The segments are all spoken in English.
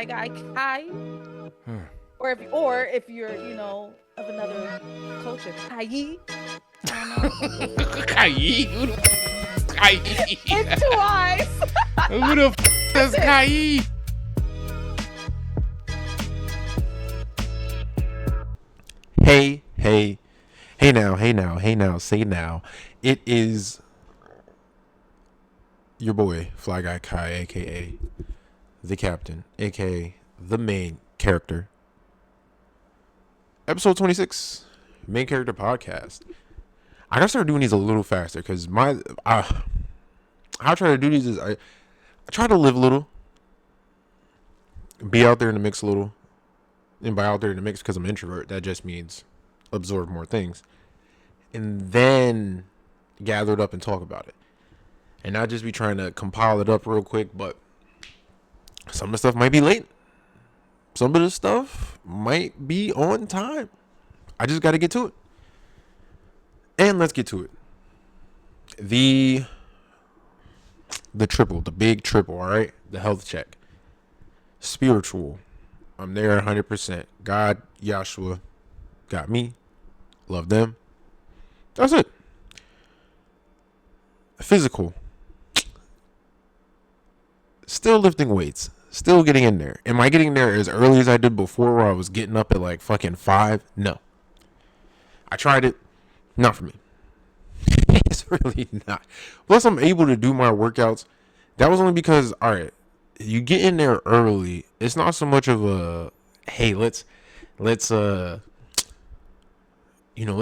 Guy Kai, Hmm. or if you're of another culture, Kai. I don't know. Kai? Who the Kai? It's two eyes. Who the is Kai? Hey now, say now. It is your boy, Fly Guy Kai, aka the Captain, aka the main character. Episode 26, main character podcast. I gotta start doing these a little faster because how I try to do these is I try to live a little, be out there in the mix a little, and by out there in the mix because I'm an introvert, that just means absorb more things, and then gather it up and talk about it, and not just be trying to compile it up real quick. But some of the stuff might be late, some of the stuff might be on time. I just got to get to it, and let's get to it. The triple, the big triple. All right, the health check, spiritual. I'm there 100%. God, Yahshua, got me. Love them. That's it. Physical. Still lifting weights. Still getting in there. Am I getting there as early as I did before where I was getting up at like fucking 5? No. I tried it. Not for me. It's really not. Plus, I'm able to do my workouts. That was only because, alright, you get in there early. It's not so much of a, hey, let's let's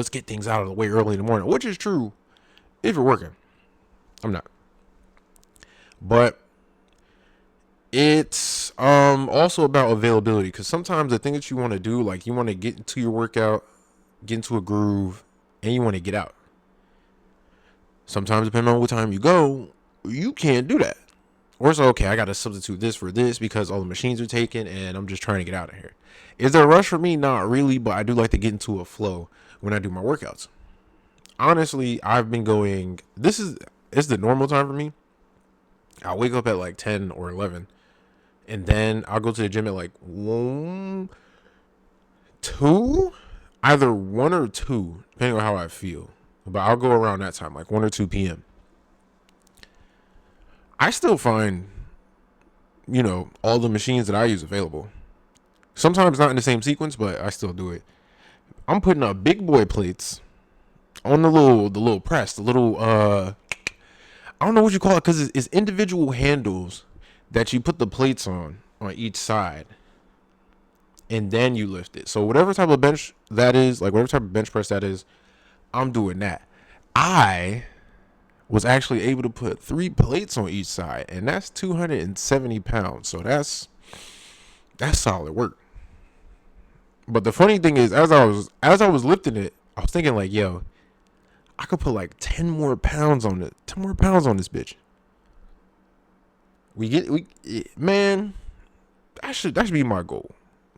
get things out of the way early in the morning, which is true if you're working. I'm not. But it's also about availability, because sometimes the thing that you want to do, like you want to get into your workout, get into a groove, and you want to get out. Sometimes, depending on what time you go, you can't do that. Or it's okay, I got to substitute this for this because all the machines are taken and I'm just trying to get out of here. Is there a rush for me? Not really, but I do like to get into a flow when I do my workouts. Honestly, I've been going, it's the normal time for me. I'll wake up at like 10 or 11, and then I'll go to the gym at like 1, 2, either 1 or 2, depending on how I feel. But I'll go around that time, like 1 or 2 p.m. I still find, all the machines that I use available. Sometimes not in the same sequence, but I still do it. I'm putting up big boy plates on the little press, the little I don't know what you call it, because it's individual handles that you put the plates on each side, and then you lift it. So whatever type of bench that is, like whatever type of bench press that is, I'm doing that. I was actually able to put 3 plates on each side, and that's 270 pounds. So that's solid work. But the funny thing is, as I was lifting it, I was thinking like, yo, I could put like 10 more pounds on it. 10 more pounds on this bitch. Man, that should be my goal.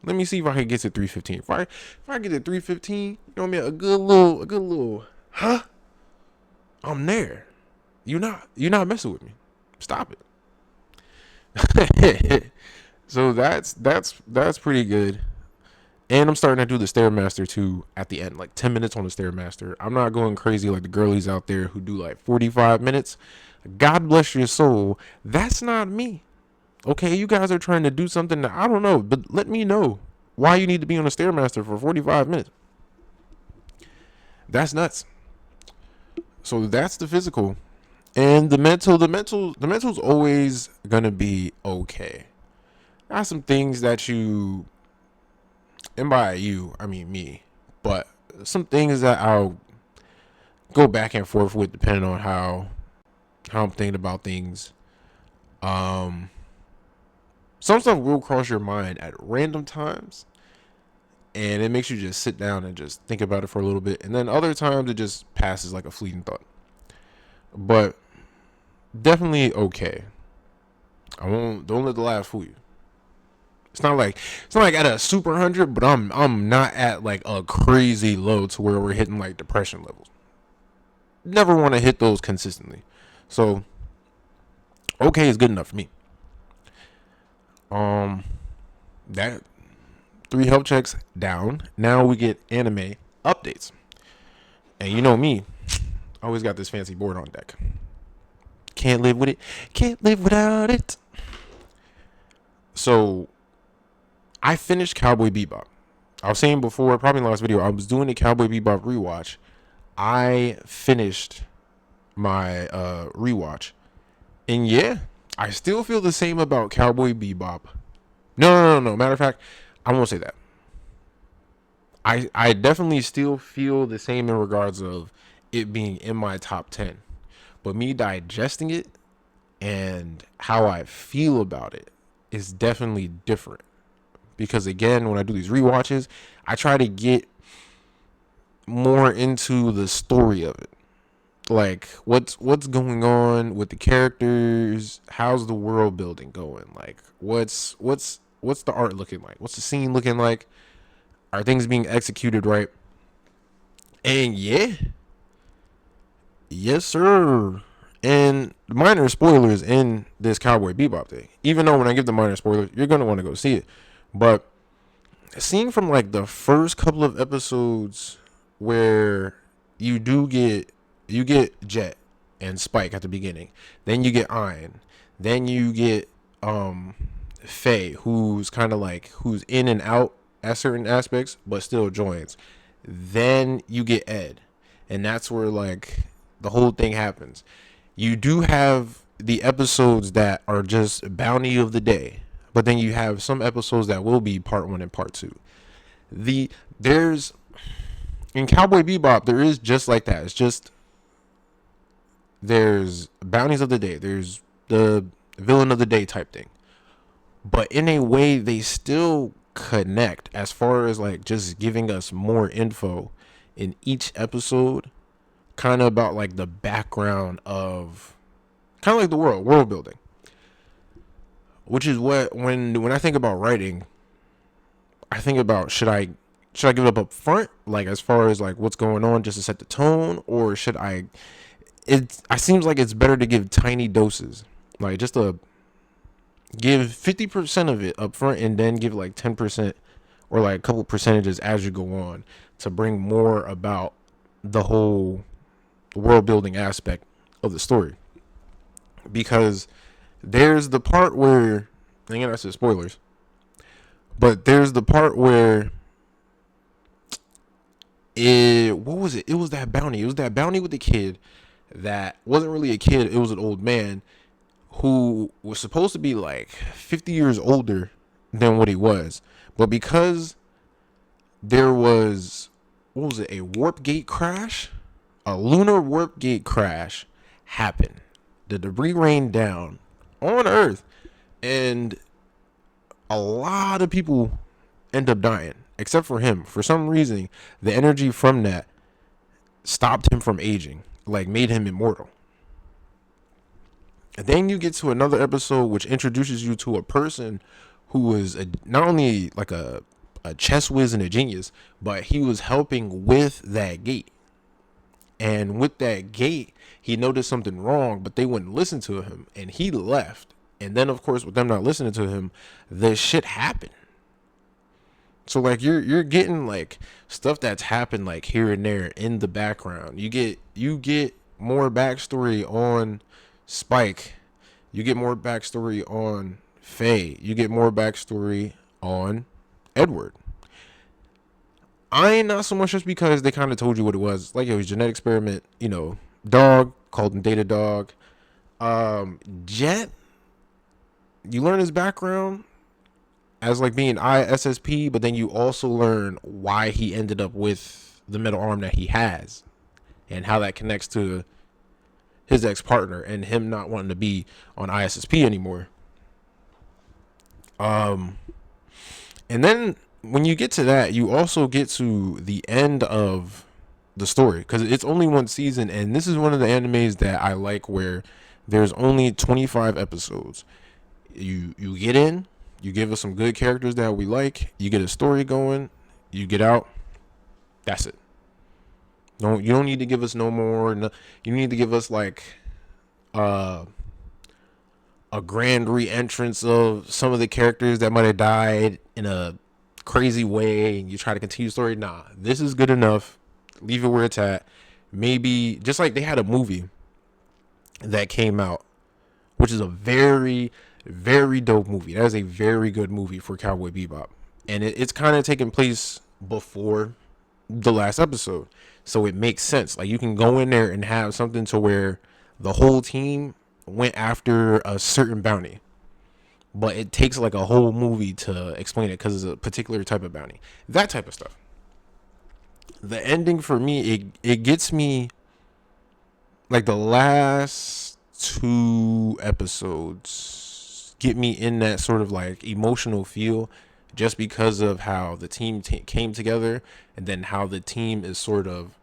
Let me see if I can get to 315. If I get to 315, you know what I mean? A good little, huh? I'm there. You're not messing with me. Stop it. So that's pretty good. And I'm starting to do the Stairmaster too at the end, like 10 minutes on the Stairmaster. I'm not going crazy like the girlies out there who do like 45 minutes. God bless your soul. That's not me. Okay, you guys are trying to do something that I don't know, but let me know why you need to be on a Stairmaster for 45 minutes. That's nuts. So that's the physical. And the mental's always gonna be okay. Got some things that you, and by you, I mean me, but some things that I'll go back and forth with depending on how I'm thinking about things. Um, some stuff will cross your mind at random times, and it makes you just sit down and just think about it for a little bit, and then other times it just passes like a fleeting thought. But definitely okay. Don't let the laugh fool you. It's not like at a super 100, but I'm not at like a crazy low to where we're hitting like depression levels. Never want to hit those consistently. So okay is good enough for me. Um that 3 health checks down. Now we get anime updates. And you know me, I always got this fancy board on deck. Can't live with it. Can't live without it. So I finished Cowboy Bebop. I was saying before, probably in the last video, I was doing a Cowboy Bebop rewatch. I finished my rewatch. And yeah, I still feel the same about Cowboy Bebop. No. Matter of fact, I won't say that. I definitely still feel the same in regards of it being in my top 10. But me digesting it and how I feel about it is definitely different. Because again, when I do these rewatches, I try to get more into the story of it. Like what's going on with the characters, how's the world building going? Like what's the art looking like? What's the scene looking like? Are things being executed right? And yeah. Yes, sir. And minor spoilers in this Cowboy Bebop thing. Even though when I give the minor spoilers, you're gonna want to go see it. But seeing from like the first couple of episodes where you get Jet and Spike at the beginning, then you get Iron, then you get Faye, who's kind of like who's in and out at certain aspects but still joins. Then you get Ed, and that's where like the whole thing happens. You do have the episodes that are just bounty of the day, but then you have some episodes that will be part 1 and part 2. There's in Cowboy Bebop, there is just like that. It's just there's bounties of the day, there's the villain of the day type thing, but in a way they still connect as far as like just giving us more info in each episode, kind of about like the background of kind of like the world building, which is what when I think about writing, I think about should I give it up front, like as far as like what's going on just to set the tone, or should I it seems like it's better to give tiny doses, like just to give 50% of it up front and then give like 10% or like a couple percentages as you go on to bring more about the whole world building aspect of the story. Because there's the part where, again, I said spoilers, but there's the part where what was it? It was that bounty. It was that bounty with the kid that wasn't really a kid. It was an old man who was supposed to be like 50 years older than what he was. But because there was, what was it? A warp gate crash? A lunar warp gate crash happened. The debris rained down on Earth, and a lot of people end up dying, except for him. For some reason, the energy from that stopped him from aging, like made him immortal. And then you get to another episode which introduces you to a person who was not only like a chess whiz and a genius, but he was helping with that gate. And with that gate, he noticed something wrong, but they wouldn't listen to him, and he left. And then, of course, with them not listening to him, the shit happened. So like you're getting like stuff that's happened like here and there in the background. You get more backstory on Spike. You get more backstory on Faye. You get more backstory on Edward. I ain't not so much just because they kind of told you what it was. Like it was a genetic experiment, dog, called him Data Dog. Jet, you learn his background as like being ISSP, but then you also learn why he ended up with the metal arm that he has and how that connects to his ex-partner and him not wanting to be on ISSP anymore. And then when you get to that, you also get to the end of the story, because it's only one season, and this is one of the animes that I like where there's only 25 episodes. You get in, you give us some good characters that we like, you get a story going, you get out, that's it. You don't need to give us no more. No, you need to give us like a a grand re-entrance of some of the characters that might have died in a crazy way, and you try to continue the story. Nah, this is good enough. Leave it where it's at. Maybe just like they had a movie that came out, which is a very, very dope movie. That is a very good movie for Cowboy Bebop, and it's kind of taking place before the last episode, so it makes sense. Like you can go in there and have something to where the whole team went after a certain bounty, but it takes like a whole movie to explain it because it's a particular type of bounty. That type of stuff. The ending for me, it gets me like the last two episodes get me in that sort of like emotional feel just because of how the team came together and then how the team is sort of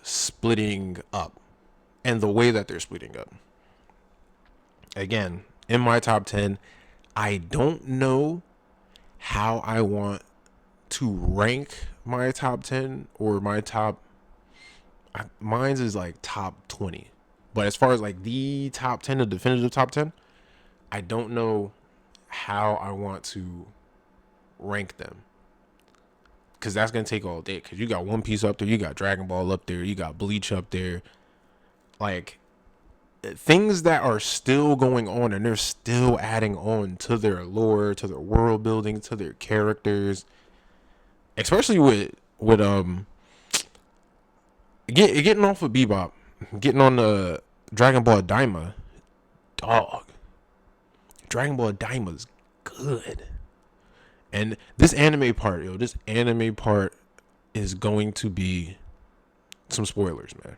splitting up and the way that they're splitting up. Again, in my top 10, I don't know how I want to rank my top 10 or my top. Mine's is like top 20. But as far as like the top 10, the definitive top 10, I don't know how I want to rank them. Because that's going to take all day. Because you got One Piece up there, you got Dragon Ball up there, you got Bleach up there. Like, things that are still going on and they're still adding on to their lore, to their world building, to their characters. Especially with getting off of Bebop, getting on the Dragon Ball Daima, dog. Dragon Ball Daima's good. And this anime part is going to be some spoilers, man.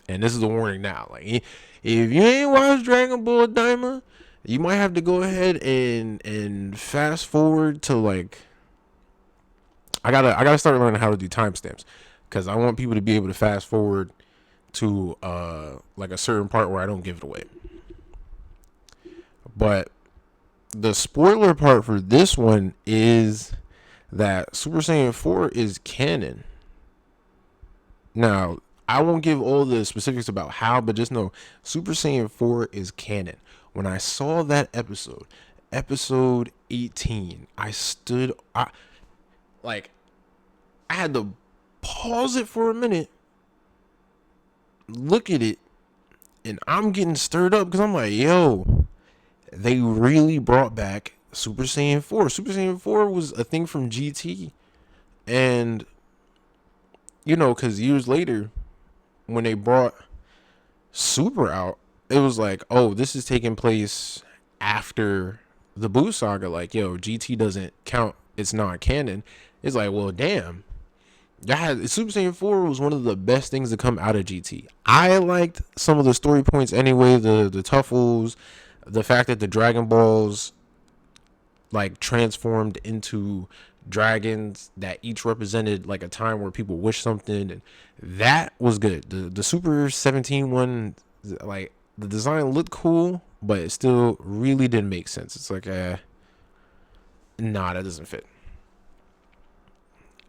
And this is a warning now. Like, if you ain't watched Dragon Ball Daima, you might have to go ahead and fast forward to like. I gotta start learning how to do timestamps, because I want people to be able to fast forward to like a certain part where I don't give it away. But the spoiler part for this one is that Super Saiyan 4 is canon. Now, I won't give all the specifics about how, but just know Super Saiyan 4 is canon. When I saw that episode 18, I had to pause it for a minute, look at it, and I'm getting stirred up because I'm like, yo, they really brought back Super Saiyan 4. Super Saiyan 4 was a thing from GT. And, because years later, when they brought Super out, it was like, oh, this is taking place after the Buu saga. Like, yo, GT doesn't count. It's not canon. It's like, well, damn. Super Saiyan 4 was one of the best things to come out of GT. I liked some of the story points anyway, the Tuffles, the fact that the Dragon Balls like transformed into dragons that each represented like a time where people wish something, and that was good. The Super 17 one, like the design looked cool, but it still really didn't make sense. It's like nah, that doesn't fit.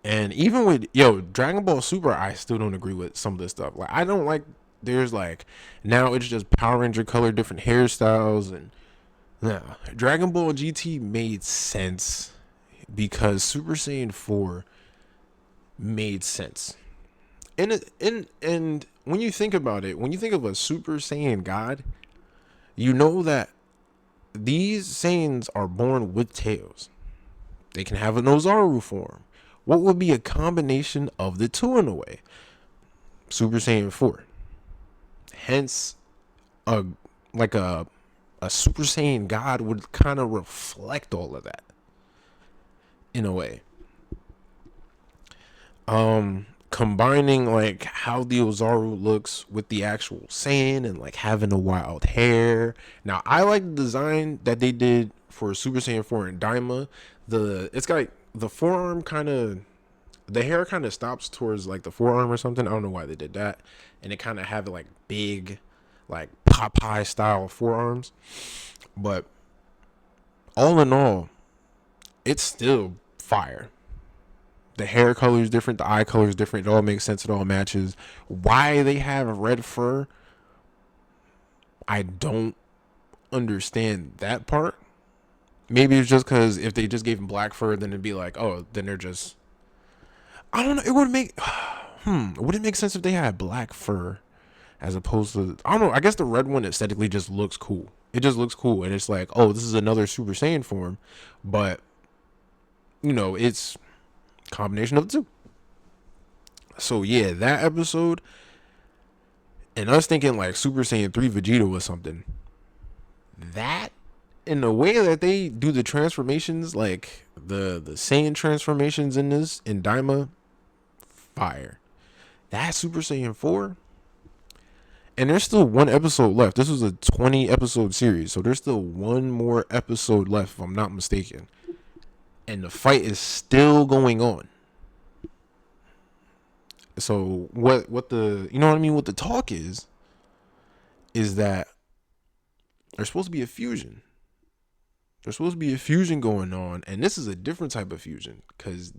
And even with Dragon Ball Super, I still don't agree with some of this stuff. Like, I don't like, there's like, now it's just Power Ranger color, different hairstyles, and now Dragon Ball GT made sense because Super Saiyan 4 made sense. And when you think about it, when you think of a Super Saiyan God, you know that these Saiyans are born with tails. They can have an Ozaru form. What would be a combination of the two in a way? Super Saiyan 4. Hence, a Super Saiyan God would kind of reflect all of that in a way. Combining like how the Ozaru looks with the actual Saiyan and like having the wild hair. Now, I like the design that they did for Super Saiyan 4 and Daima. It's got like the forearm the hair kind of stops towards like the forearm or something. I don't know why they did that. And it kind of have like big, like Popeye style forearms. But all in all, it's still fire. The hair color is different. The eye color is different. It all makes sense. It all matches. Why they have red fur, I don't understand that part. Maybe it's just because if they just gave him black fur, then it'd be like, oh, then they're just. I don't know. It wouldn't make. Would it make sense if they had black fur as opposed to? I don't know. I guess the red one aesthetically just looks cool. It just looks cool, and it's like, oh, this is another Super Saiyan form, but it's a combination of the two. So yeah, that episode, and us thinking like Super Saiyan 3 Vegeta was something. That in the way that they do the transformations, like the Saiyan transformations in this in Daima, fire. That Super Saiyan 4, and there's still one episode left. This was a 20 episode series, so there's still one more episode left, if I'm not mistaken. And the fight is still going on. So what the what the talk is that there's supposed to be a fusion. There's supposed to be a fusion going on, and this is a different type of fusion because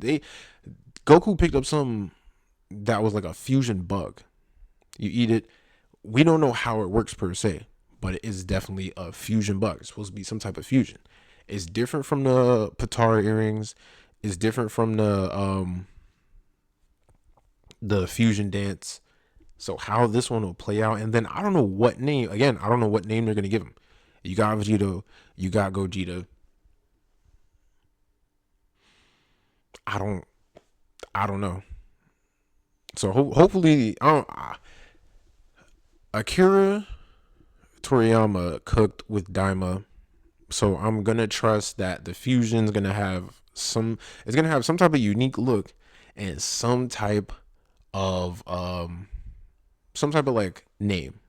Goku picked up some that was like a fusion bug. You eat it. We don't know how it works per se, but it is definitely a fusion bug. It's supposed to be some type of fusion. It's different from the Patara earrings. It's different from the fusion dance. So how this one will play out, and then I don't know what name. Again, I don't know what name they're gonna give him. You got Vegeta, you got Gogeta. I don't know. So hopefully, Akira Toriyama cooked with Daima, so I'm gonna trust that the fusion's gonna have some. It's gonna have some type of unique look and some type of like name,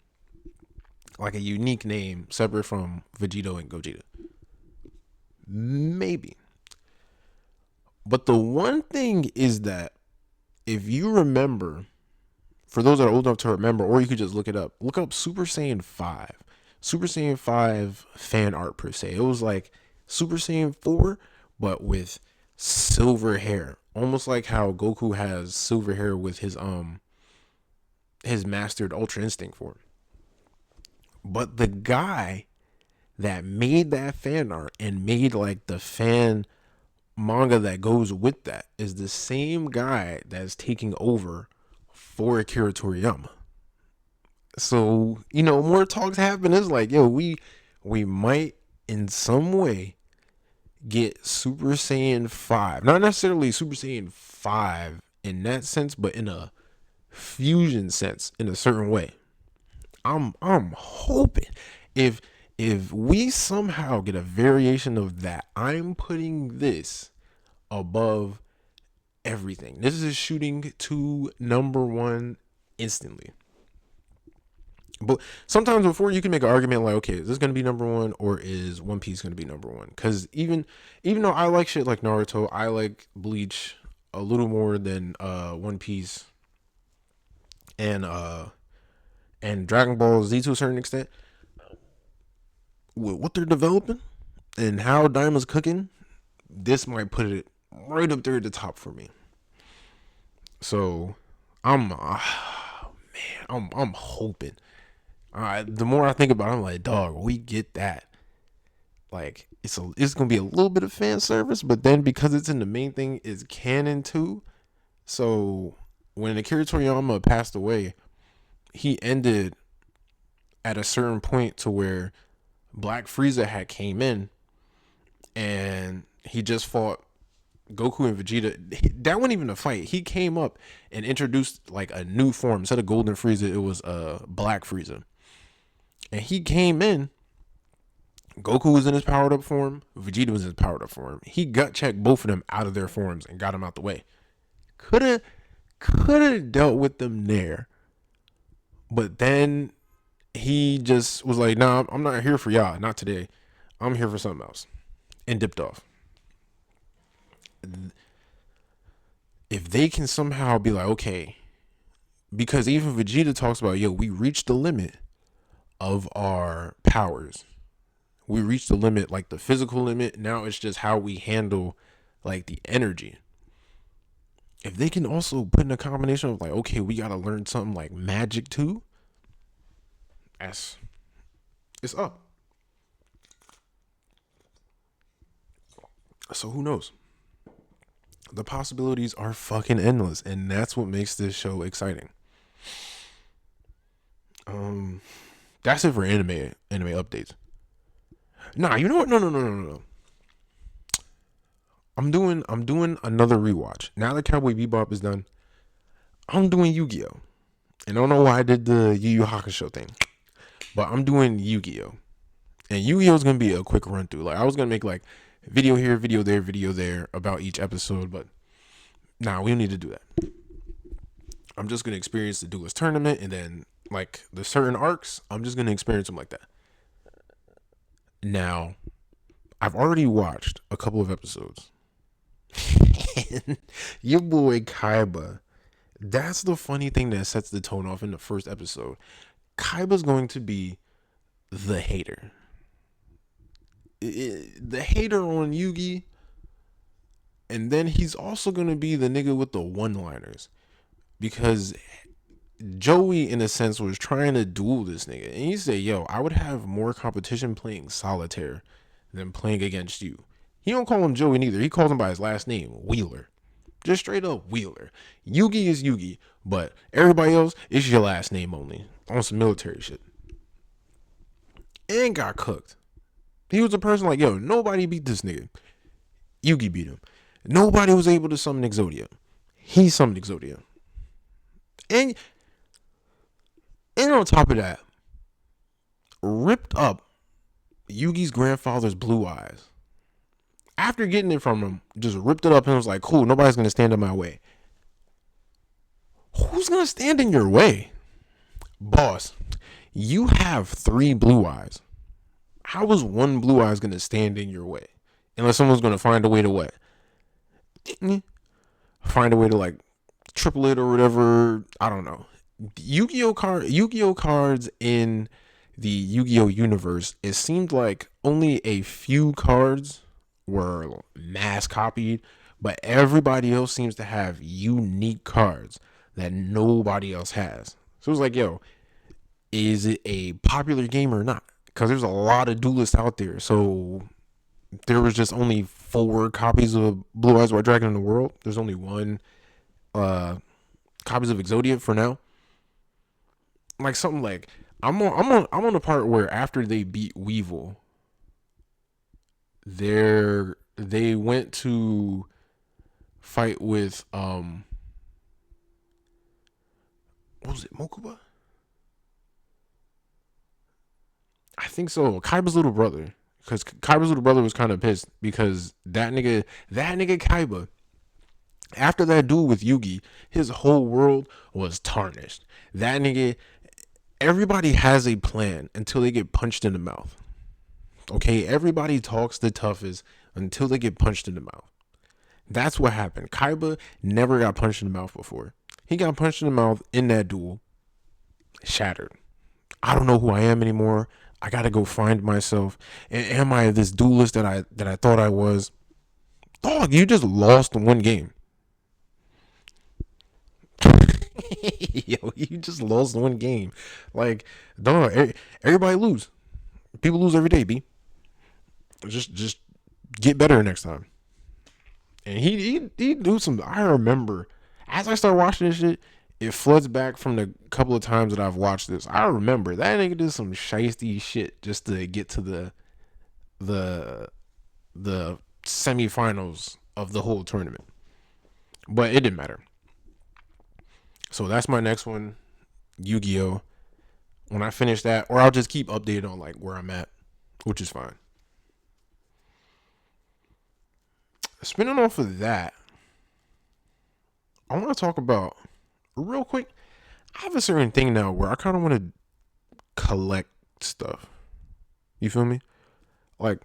like a unique name separate from Vegito and Gogeta. Maybe. But the one thing is that if you remember, for those that are old enough to remember, or you could just look it up, look up Super Saiyan 5. Super Saiyan 5 fan art per se. It was like Super Saiyan 4, but with silver hair. Almost like how Goku has silver hair with his mastered Ultra Instinct form. But the guy that made that fan art and made like the fan manga that goes with that is the same guy that's taking over for Akira Toriyama. So, more talks happen. It's like, yo, we might in some way get Super Saiyan 5. Not necessarily Super Saiyan 5 in that sense, but in a fusion sense in a certain way. I'm hoping if we somehow get a variation of that, I'm putting this above everything. This is shooting to number 1 instantly. But sometimes before you can make an argument like, okay, is this going to be number 1 or is One Piece going to be number 1? Because even though I like shit like Naruto, I like Bleach a little more than One Piece and Dragon Ball Z to a certain extent. With what they're developing and how Daima's cooking, this might put it right up there at the top for me. So I'm hoping. The more I think about it, I'm like, dog, we get that. Like it's gonna be a little bit of fan service, but then because it's in the main thing, it's canon too. So when Akira Toriyama passed away, he ended at a certain point to where Black Frieza had came in and he just fought Goku and Vegeta. That wasn't even a fight. He came up and introduced like a new form. Instead of Golden Frieza, it was Black Frieza. And he came in. Goku was in his powered up form. Vegeta was in his powered up form. He gut checked both of them out of their forms and got them out the way. Coulda dealt with them there. But then he just was like, nah, I'm not here for y'all. Not today. I'm here for something else. And dipped off. If they can somehow be like, okay, because even Vegeta talks about, yo, we reached the limit of our powers. We reached the limit, like the physical limit. Now it's just how we handle like the energy. If they can also put in a combination of like, okay, we got to learn something like magic too. It's up. So who knows? The possibilities are fucking endless, and that's what makes this show exciting. Um, that's it for anime updates. Nah, you know what? No. I'm doing another rewatch. Now that Cowboy Bebop is done, I'm doing Yu-Gi-Oh! And I don't know why I did the Yu Yu Hakusho thing, but I'm doing Yu-Gi-Oh! And Yu-Gi-Oh! Is gonna be a quick run through. Like I was gonna make like video here, video there about each episode, but nah, we don't need to do that. I'm just gonna experience the duelist tournament, and then like the certain arcs, I'm just gonna experience them like that. Now, I've already watched a couple of episodes. And your boy Kaiba, that's the funny thing that sets the tone off in the first episode. Kaiba's going to be the hater. The hater on Yugi, and then he's also going to be the nigga with the one-liners. Because Joey, in a sense, was trying to duel this nigga. And he said, yo, I would have more competition playing solitaire than playing against you. He don't call him Joey neither. He calls him by his last name, Wheeler. Just straight up Wheeler. Yugi is Yugi, but everybody else is your last name only. On some military shit. And got cooked. He was a person like, yo, nobody beat this nigga. Yugi beat him. Nobody was able to summon Exodia. He summoned Exodia. And on top of that, ripped up Yugi's grandfather's blue eyes. After getting it from him, just ripped it up and was like, cool, nobody's going to stand in my way. Who's going to stand in your way? Boss, you have 3 blue eyes. How is one blue eyes going to stand in your way? Unless someone's going to find a way to what? Find a way to like triple it or whatever. I don't know. Yu-Gi-Oh cards in the Yu-Gi-Oh universe, it seemed like only a few cards were mass copied, but everybody else seems to have unique cards that nobody else has. So it was like, yo, is it a popular game or not? Because there's a lot of duelists out there. So there was just only 4 copies of Blue Eyes White Dragon in the world. There's only 1 copies of Exodia for now. Like something like I'm on the part where after they beat Weevil, they went to fight with what was it, Mokuba? I think so. Kaiba's little brother. Because Kaiba's little brother was kind of pissed because that nigga Kaiba, after that duel with Yugi, his whole world was tarnished. That nigga, everybody has a plan until they get punched in the mouth. Okay, everybody talks the toughest until they get punched in the mouth. That's what happened. Kaiba never got punched in the mouth before. He got punched in the mouth in that duel, shattered. I don't know who I am anymore. I gotta go find myself. Am I this duelist that I thought I was? Dog, you just lost one game. Yo, you just lost one game. Like, dog, everybody lose. People lose every day, B. Just get better next time. And he do some. I remember as I start watching this shit, it floods back from the couple of times that I've watched this. I remember that nigga did some shiesty shit just to get to the the semifinals of the whole tournament. But it didn't matter. So that's my next one, Yu-Gi-Oh. When I finish that, or I'll just keep updated on like where I'm at, which is fine. Spinning off of that, I want to talk about real quick. I have a certain thing now where I kind of want to collect stuff. You feel me? Like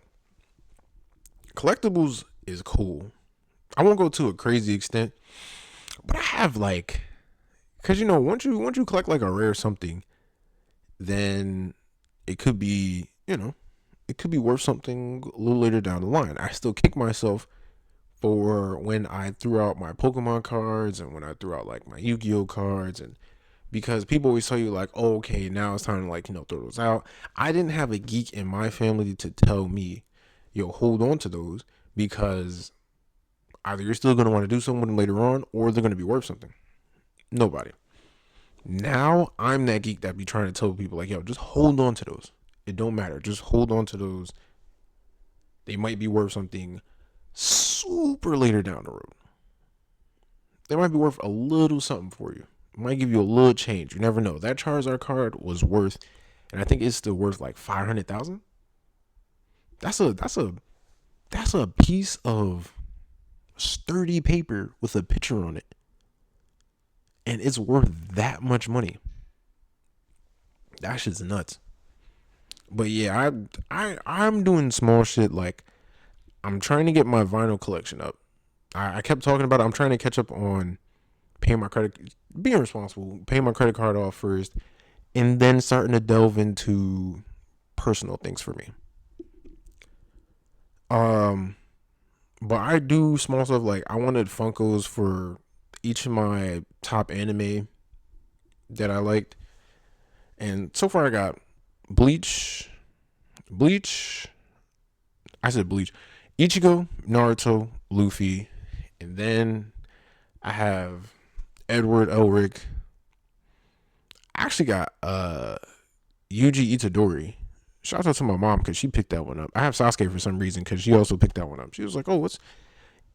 collectibles is cool. I won't go to a crazy extent, but I have like, cause once you collect like a rare something, then it could be it could be worth something a little later down the line. I still kick myself for when I threw out my Pokemon cards and when I threw out like my Yu-Gi-Oh cards, and because people always tell you like, oh, okay, now it's time to like throw those out. I didn't have a geek in my family to tell me, yo, hold on to those because either you're still going to want to do something with them later on, or they're going to be worth something. Nobody. Now I'm that geek that be trying to tell people like, yo, just hold on to those. It don't matter. Just hold on to those. They might be worth something super later down the road. They might be worth a little something for you. It might give you a little change. You never know. That Charizard card was worth, and I think it's still worth like 500,000. That's a piece of sturdy paper with a picture on it, and it's worth that much money. That shit's nuts. But yeah, I'm doing small shit like I'm trying to get my vinyl collection up. I kept talking about it. I'm trying to catch up on paying my credit, being responsible, paying my credit card off first, and then starting to delve into personal things for me. Um, but I do small stuff like I wanted Funkos for each of my top anime that I liked, and so far I got Bleach, Bleach. I said Bleach, Ichigo, Naruto, Luffy, and then I have Edward Elric. I actually got Yuji Itadori. Shout out to my mom because she picked that one up. I have Sasuke for some reason because she also picked that one up. She was like, "Oh, what's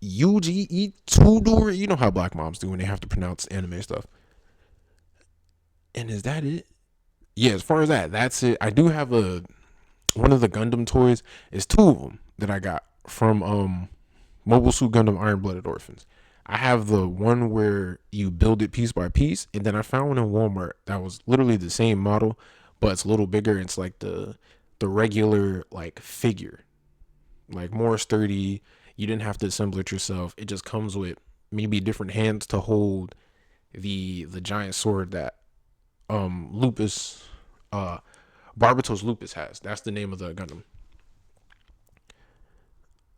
Yuji Itadori?" You know how black moms do when they have to pronounce anime stuff. And is that it? Yeah, as far as that, that's it. I do have a one of the Gundam toys. It's two of them that I got from Mobile Suit Gundam Iron Blooded Orphans. I have the one where you build it piece by piece, and then I found one in Walmart that was literally the same model, but it's a little bigger. It's like the regular like figure, like more sturdy. You didn't have to assemble it yourself. It just comes with maybe different hands to hold the giant sword that Lupus Barbatos Lupus has. That's the name of the Gundam.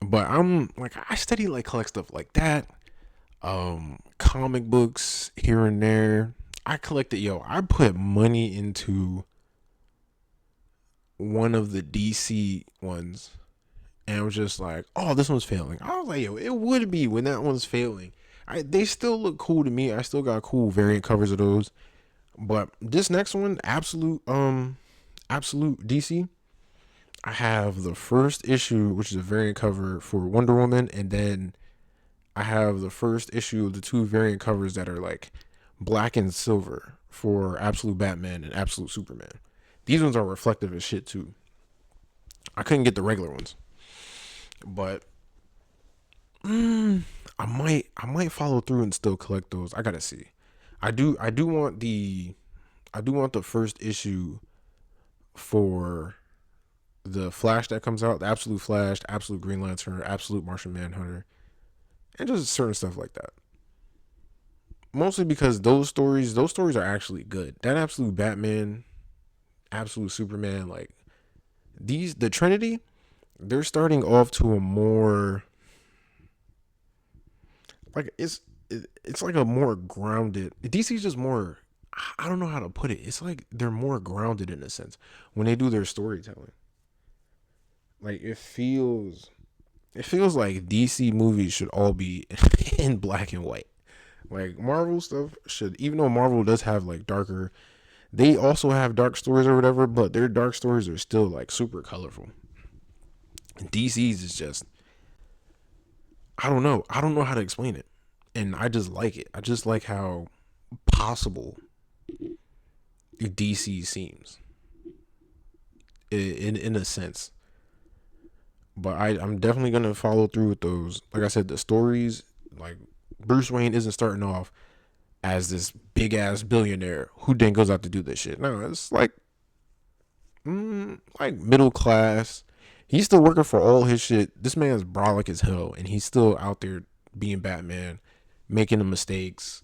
But I'm like I study like collect stuff like that. Comic books here and there. I collected I put money into one of the DC ones and I was just like, oh, this one's failing. I was like, yo, it would be when that one's failing. They still look cool to me. I still got cool variant covers of those. But this next one, absolute DC, I have the first issue, which is a variant cover for Wonder Woman, and then I have the first issue of the two variant covers that are like black and silver for Absolute Batman and Absolute Superman. These ones are reflective as shit too. I couldn't get the regular ones, but I might follow through and still collect those. I gotta see. I do want the first issue for the Flash that comes out, the Absolute Flash, the Absolute Green Lantern, Absolute Martian Manhunter, and just certain stuff like that. Mostly because those stories are actually good. That Absolute Batman, Absolute Superman, like the Trinity, they're starting off to a more like it's like a more grounded. DC's just more. I don't know how to put it. It's like they're more grounded in a sense when they do their storytelling. Like it feels like DC movies should all be in black and white. Like Marvel stuff should, even though Marvel does have like darker, they also have dark stories or whatever, but their dark stories are still like super colorful. And DC's is just, I don't know. I don't know how to explain it. And I just like it. I just like how possible DC seems in a sense. But I'm definitely gonna follow through with those. Like I said, the stories, like Bruce Wayne isn't starting off as this big ass billionaire who then goes out to do this shit. No, it's like middle class. He's still working for all his shit. This man's brolic as hell, and he's still out there being Batman, making the mistakes.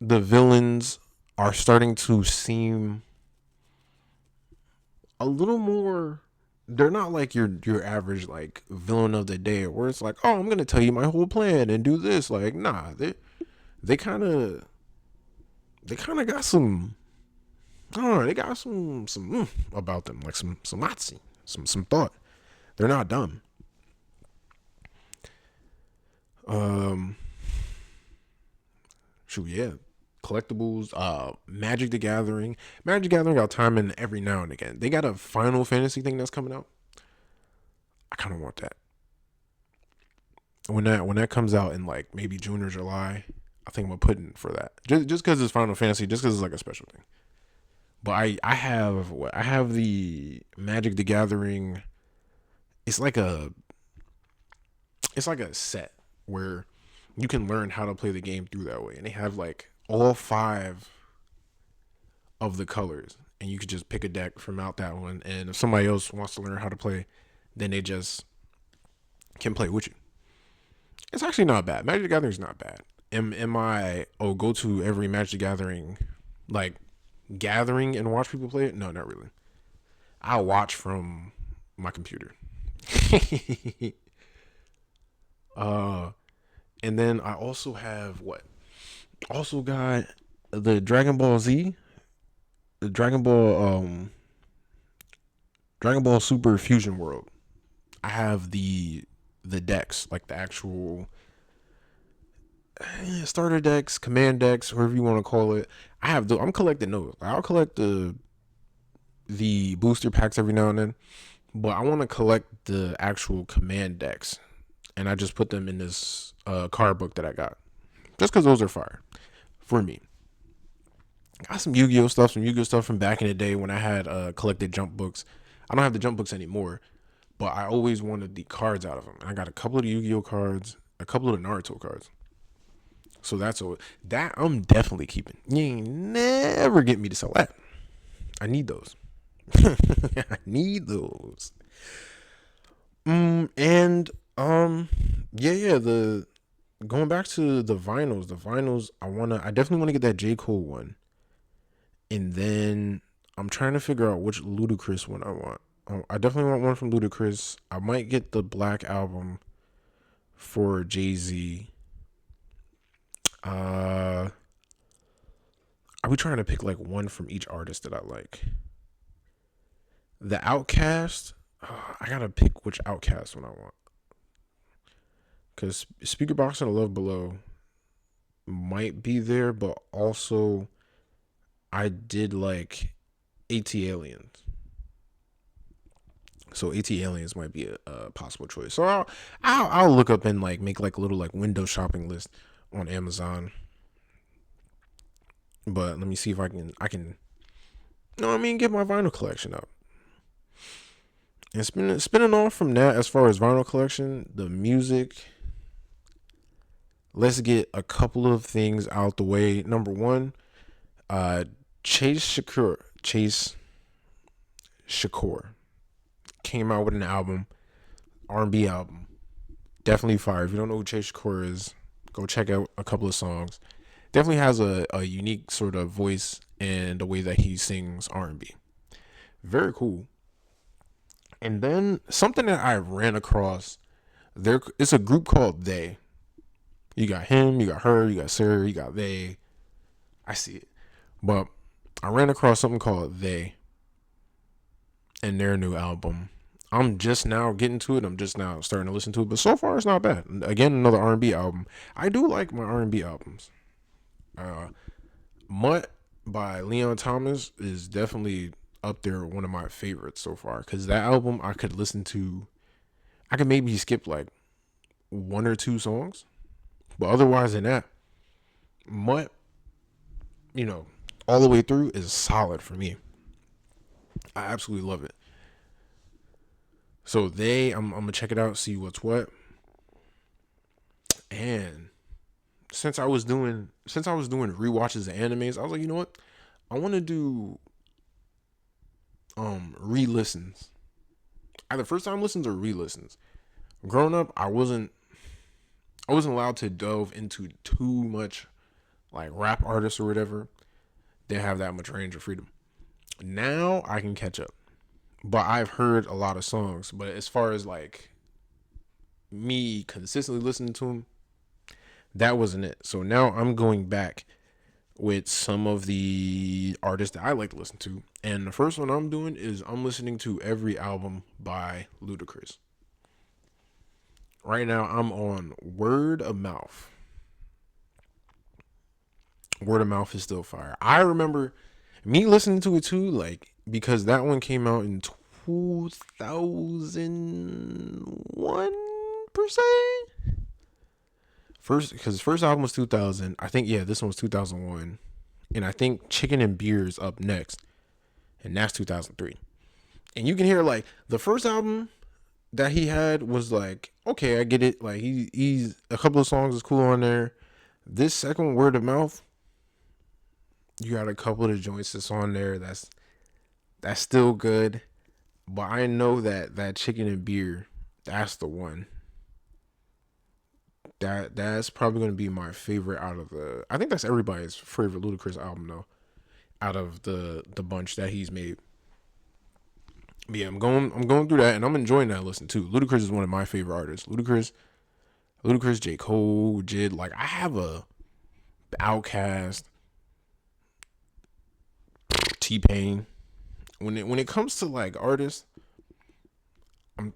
The villains are starting to seem a little more. They're not like your average like villain of the day where it's like, oh, I'm gonna tell you my whole plan and do this. Like, nah, they kind of got some. I don't know. They got some about them, like some Nazi, some thought. They're not dumb. Um, shoot, yeah, collectibles. Magic the Gathering. Magic the Gathering, I'll time in every now and again. They got a Final Fantasy thing that's coming out. I kind of want that. When that comes out in like maybe June or July, I think I'm gonna put in for that. Just because it's Final Fantasy, just because it's like a special thing. But I have the Magic the Gathering. It's like a it's like a set where you can learn how to play the game through that way, and they have like all five of the colors, and you could just pick a deck from out that one. And if somebody else wants to learn how to play, then they just can play with you. It's actually not bad. Magic the Gathering is not bad. Am I go to every Magic the Gathering like gathering and watch people play it? No, not really. I watch from my computer. uh, and then I also have what? Also got the Dragon Ball Z, the Dragon Ball Super Fusion World. I have the decks, like the actual starter decks, command decks, whatever you want to call it. I'm collecting those. I'll collect the booster packs every now and then, but I want to collect the actual command decks, and I just put them in this card book that I got, just because those are fire for me. Got some Yu-Gi-Oh stuff, from back in the day when I had collected jump books. I don't have the jump books anymore, but I always wanted the cards out of them. And I got a couple of the Yu-Gi-Oh cards, a couple of the Naruto cards. So that I'm definitely keeping. You ain't never get me to sell that. I need those. I need those. And yeah, the going back to the vinyls, I definitely want to get that J. Cole one. And then I'm trying to figure out which Ludacris one I want. I definitely want one from Ludacris. I might get the Black album for Jay-Z. Are we trying to pick like one from each artist that I like? The Outcast. I gotta pick which Outcast one I want. Because Speaker Box and Love Below might be there, but also I did like AT Aliens. So AT Aliens might be a possible choice. So I'll look up and like make like a little like window shopping list on Amazon. But let me see if I can get my vinyl collection up. And spinning off from that, as far as vinyl collection, the music. Let's get a couple of things out the way. Number one, Chase Shakur came out with an album, R&B album. Definitely fire. If you don't know who Chase Shakur is, go check out a couple of songs. Definitely has a unique sort of voice and the way that he sings R&B. Very cool. And then something that I ran across, it's a group called They. You got him, you got her, you got Sarah, you got they. I see it. But I ran across something called They and their new album. I'm just now getting to it. I'm just now starting to listen to it. But so far, it's not bad. Again, another R&B album. I do like my R&B albums. Mutt by Leon Thomas is definitely up there, one of my favorites so far. Because that album, I could listen to. I could maybe skip like one or two songs. But otherwise than that, Mutt, all the way through is solid for me. I absolutely love it. So I'm gonna check it out, see what's what. And since I was doing rewatches of animes, I was like, you know what? I want to do re-listens. Either first time listens or re-listens. Growing up, I wasn't allowed to delve into too much like rap artists or whatever. They have that much range of freedom. Now I can catch up. But I've heard a lot of songs. But as far as like me consistently listening to them, that wasn't it. So now I'm going back with some of the artists that I like to listen to. And the first one I'm doing is I'm listening to every album by Ludacris. Right now, I'm on Word of Mouth. Word of Mouth is still fire. I remember me listening to it too, like, because that one came out in 2001 per se. First, because his first album was 2000. I think, yeah, this one was 2001. And I think Chicken and Beer's up next. And that's 2003. And you can hear, like, the first album that he had was like, okay, I get it. Like, he's a couple of songs is cool on there. This second, Word of Mouth, you got a couple of the joints that's on there that's still good. But I know that Chicken and Beer, that's the one. That's probably gonna be my favorite out of the. I think that's everybody's favorite Ludacris album though. Out of the bunch that he's made. But yeah, I'm going through that and I'm enjoying that listen too. Ludacris is one of my favorite artists. Ludacris, J. Cole, Jid. Like I have a Outkast, T-Pain. When it comes to like artists, I'm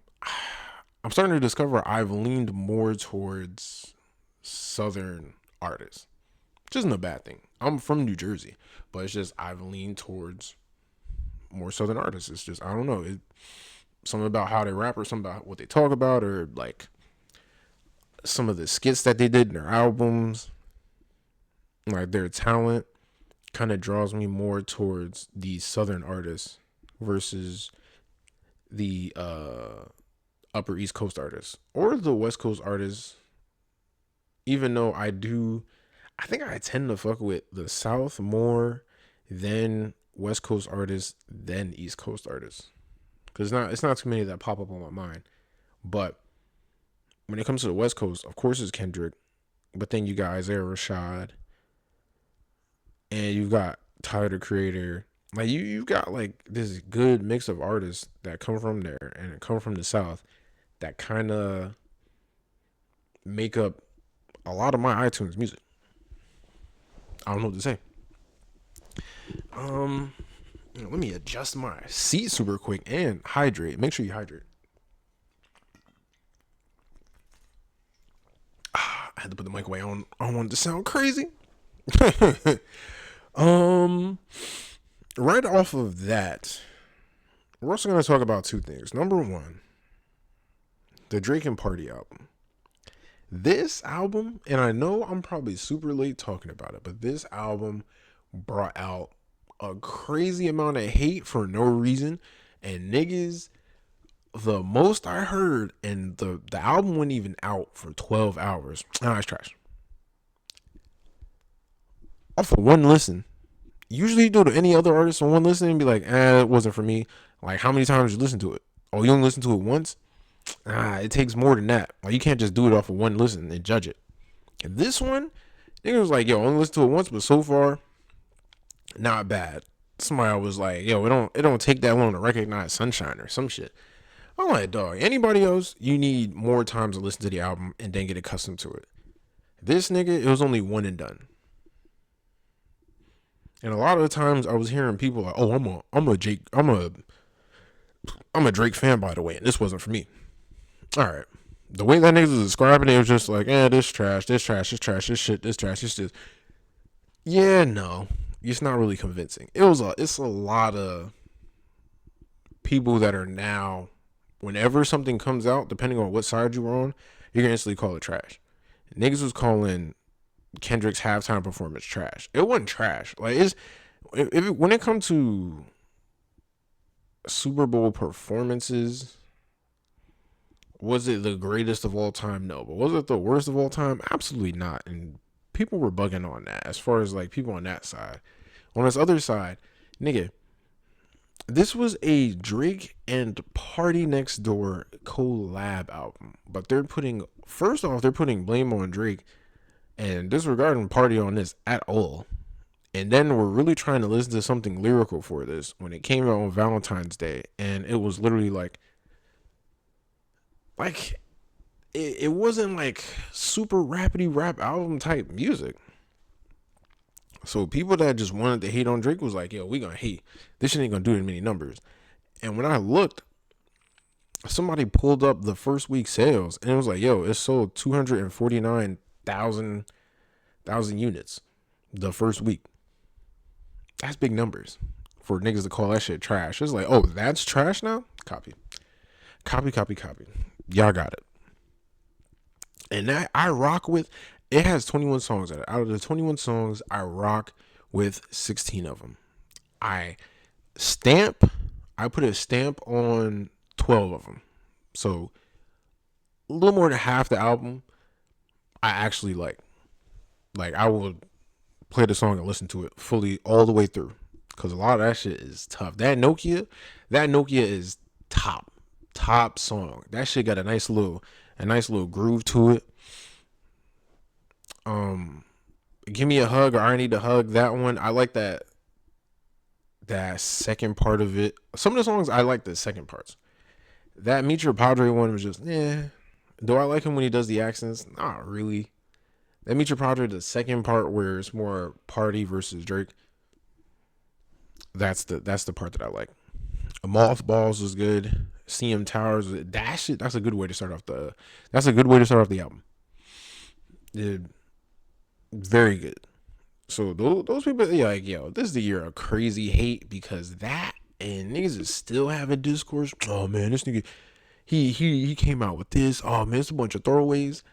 I'm starting to discover I've leaned more towards Southern artists. Which isn't a bad thing. I'm from New Jersey, but it's just I've leaned towards more Southern artists. It's just I don't know. Something about how they rap or something about what they talk about or like some of the skits that they did in their albums, like their talent kind of draws me more towards these Southern artists versus the Upper East Coast artists or the West Coast artists. Even though I think I tend to fuck with the South more than West Coast artists than East Coast artists. Because it's not too many that pop up on my mind. But when it comes to the West Coast, of course it's Kendrick. But then you got Isaiah Rashad. And you've got Tyler the Creator. Like you've got like this good mix of artists that come from there and come from the South that kind of make up a lot of my iTunes music. I don't know what to say. Let me adjust my seat super quick and hydrate. Make sure you hydrate. I had to put the mic away. I don't want it to sound crazy. Right off of that, we're also going to talk about two things. Number one, the Drake and Party album. This album, and I know I'm probably super late talking about it, but this album brought out a crazy amount of hate for no reason. And niggas, the most I heard, and the album wasn't even out for 12 hours. Nah, it's trash. Off of one listen. Usually you do to any other artist on one listen and be like, it wasn't for me. Like, how many times did you listen to it? Oh, you only listen to it once? It takes more than that. Like, you can't just do it off of one listen and judge it. And this one, nigga was like, yo, only listen to it once, but so far, not bad. Somebody was like, yo, it don't take that long to recognize Sunshine or some shit. I'm like, dog, anybody else, you need more time to listen to the album and then get accustomed to it. This nigga, it was only one and done. And a lot of the times I was hearing people like, oh, I'm a Drake fan, by the way, and this wasn't for me. All right. The way that niggas was describing it was just like, this trash, this trash, this trash, this shit, this trash, this shit. Yeah, no. It's not really convincing. It's a lot of people that are now, whenever something comes out, depending on what side you're on, you're gonna instantly call it trash. Niggas was calling Kendrick's halftime performance trash. It wasn't trash. Like when it comes to Super Bowl performances, was it the greatest of all time? No. But was it the worst of all time? Absolutely not. And people were bugging on that as far as like people on that side. On this other side, nigga, this was a Drake and Party Next Door collab album. But they're putting blame on Drake and disregarding Party on this at all. And then we're really trying to listen to something lyrical for this when it came out on Valentine's Day. And it was literally like it wasn't like super rapidy rap album type music. So people that just wanted to hate on Drake was like, yo, we gonna hate. This shit ain't gonna do as many numbers. And when I looked, somebody pulled up the first week sales and it was like, yo, it sold 249,000 units the first week. That's big numbers for niggas to call that shit trash. It's like, oh, that's trash now? Copy. Copy, copy, copy. Y'all got it. And that I rock with, it has 21 songs in it. Out of the 21 songs, I rock with 16 of them. I stamp, I put a stamp on 12 of them. So a little more than half the album, I actually like. Like, I will play the song and listen to it fully all the way through. Because a lot of that shit is tough. That Nokia is top song. That shit got a nice little groove to it. Give Me a Hug or I Need a Hug, that one. I like that second part of it. Some of the songs I like the second parts. That Meet Your Padre one was just, Do I like him when he does the accents? Not really. That Meet Your Padre, the second part where it's more Party versus Drake. That's the part that I like. Mothballs was good. CM Towers, that shit. That's a good way to start off the. That's a good way to start off the album. Very good. So those people, yeah, like, yo, this is the year of crazy hate because that and niggas is still having discourse. Oh man, this nigga, he came out with this. Oh man, it's a bunch of throwaways.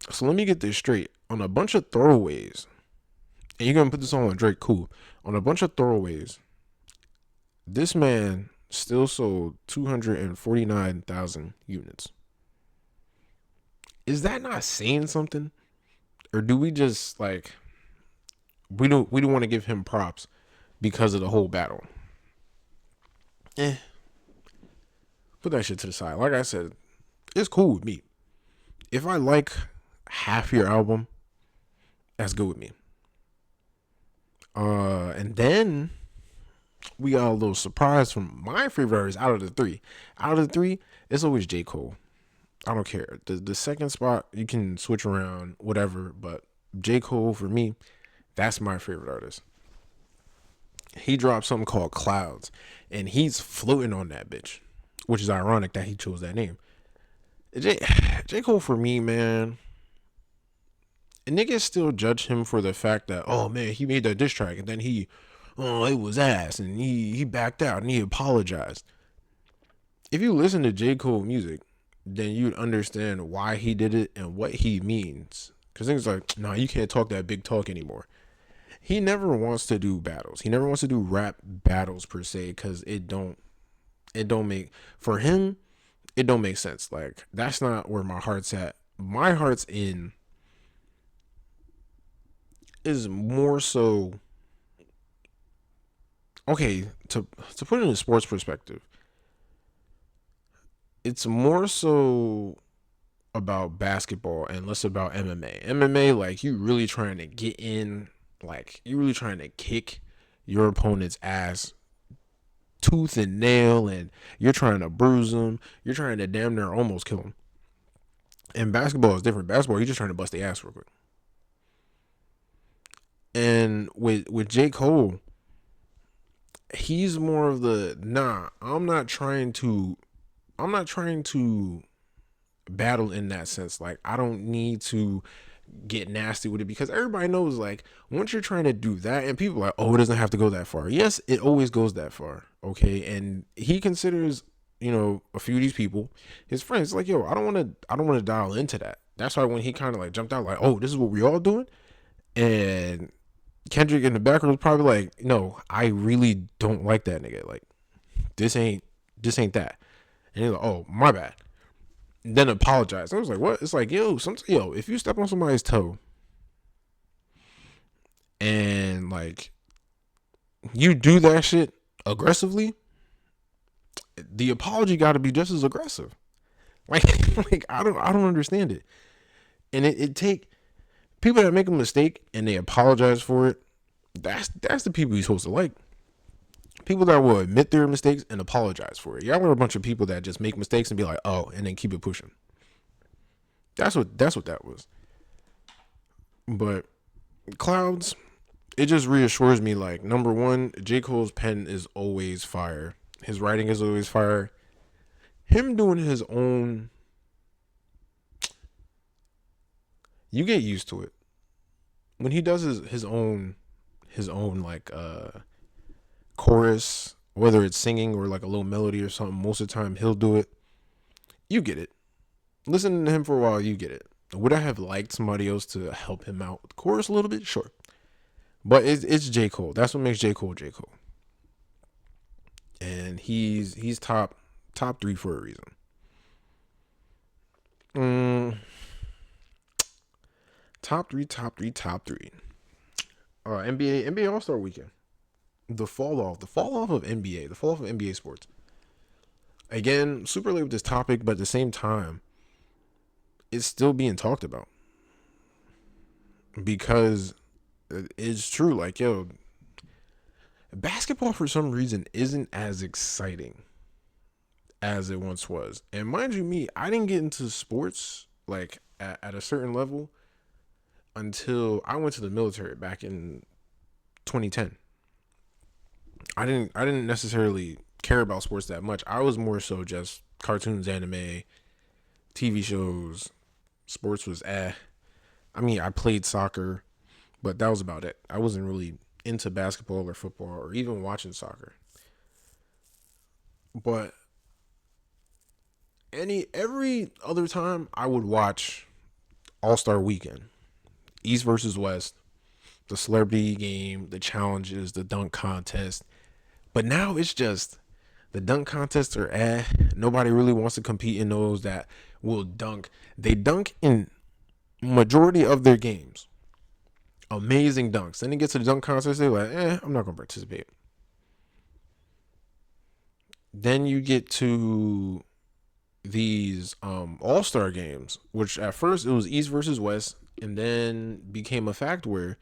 So let me get this straight. On a bunch of throwaways, and you're gonna put this on Drake, cool. On a bunch of throwaways, this man still sold 249,000 units. Is that not saying something? Or do we just like we don't want to give him props because of the whole battle? Put that shit to the side. Like I said, it's cool with me. If I like half your album, that's good with me. And then we got a little surprise from my favorite artist out of the three. Out of the three, it's always J. Cole. I don't care. The second spot, you can switch around, whatever. But J. Cole, for me, that's my favorite artist. He dropped something called Clouds, and he's floating on that bitch, which is ironic that he chose that name. J. Cole, for me, man, and niggas still judge him for the fact that, oh man, he made that diss track, and then it was ass, and he backed out, and he apologized. If you listen to J. Cole music, then you'd understand why he did it and what he means. Because things like, nah, you can't talk that big talk anymore. He never wants to do battles. He never wants to do rap battles per se because it don't make, for him, it don't make sense. Like, that's not where my heart's at. My heart's in is more so, okay, to put it in a sports perspective, it's more so about basketball and less about MMA. MMA, like, you really trying to get in, like, you really trying to kick your opponent's ass tooth and nail, and you're trying to bruise them. You're trying to damn near almost kill them. And basketball is different. Basketball, you're just trying to bust the ass real quick. And with J. Cole, he's more of the, nah, I'm not trying to battle in that sense. Like, I don't need to get nasty with it because everybody knows, like, once you're trying to do that, and people are like, oh, it doesn't have to go that far. Yes, it always goes that far. Okay. And he considers, a few of these people his friends. Like, yo, I don't want to dial into that. That's why when he kind of like jumped out, like, oh, this is what we all doing, and Kendrick in the background was probably like, no, I really don't like that nigga. Like, this ain't that. And he's like, oh, my bad. And then apologize. I was like, what? It's like, yo, if you step on somebody's toe and like you do that shit aggressively, the apology got to be just as aggressive. Like, I don't understand it. And it take people that make a mistake and they apologize for it. That's the people you're supposed to like. People that will admit their mistakes and apologize for it. Y'all are a bunch of people that just make mistakes and be like, oh, and then keep it pushing. That's what that was. But Clouds, it just reassures me, like, number one, J. Cole's pen is always fire. His writing is always fire. Him doing his own, you get used to it. When he does his own like chorus, whether it's singing or like a little melody or something, most of the time he'll do it. You get it. Listen to him for a while, you get it. Would I have liked somebody else to help him out with the chorus a little bit? Sure. But it's J. Cole. That's what makes J. Cole J. Cole. And he's top three for a reason. Mm, top three, top three, top three. NBA All Star Weekend. The fall off of NBA, the fall off of NBA sports. Again, super late with this topic, but at the same time, it's still being talked about because it's true. Like, yo, basketball for some reason isn't as exciting as it once was. And mind you, me, I didn't get into sports like at a certain level until I went to the military back in 2010. I didn't necessarily care about sports that much. I was more so just cartoons, anime, TV shows. Sports was I mean, I played soccer, but that was about it. I wasn't really into basketball or football or even watching soccer. But every other time I would watch All-Star Weekend, East versus West, the celebrity game, the challenges, the dunk contest. But now it's just the dunk contests are nobody really wants to compete in those that will dunk. They dunk in majority of their games. Amazing dunks. Then it gets to the dunk contest, they're like, I'm not gonna participate. Then you get to these all-star games, which at first it was East versus West, and then became a fact where,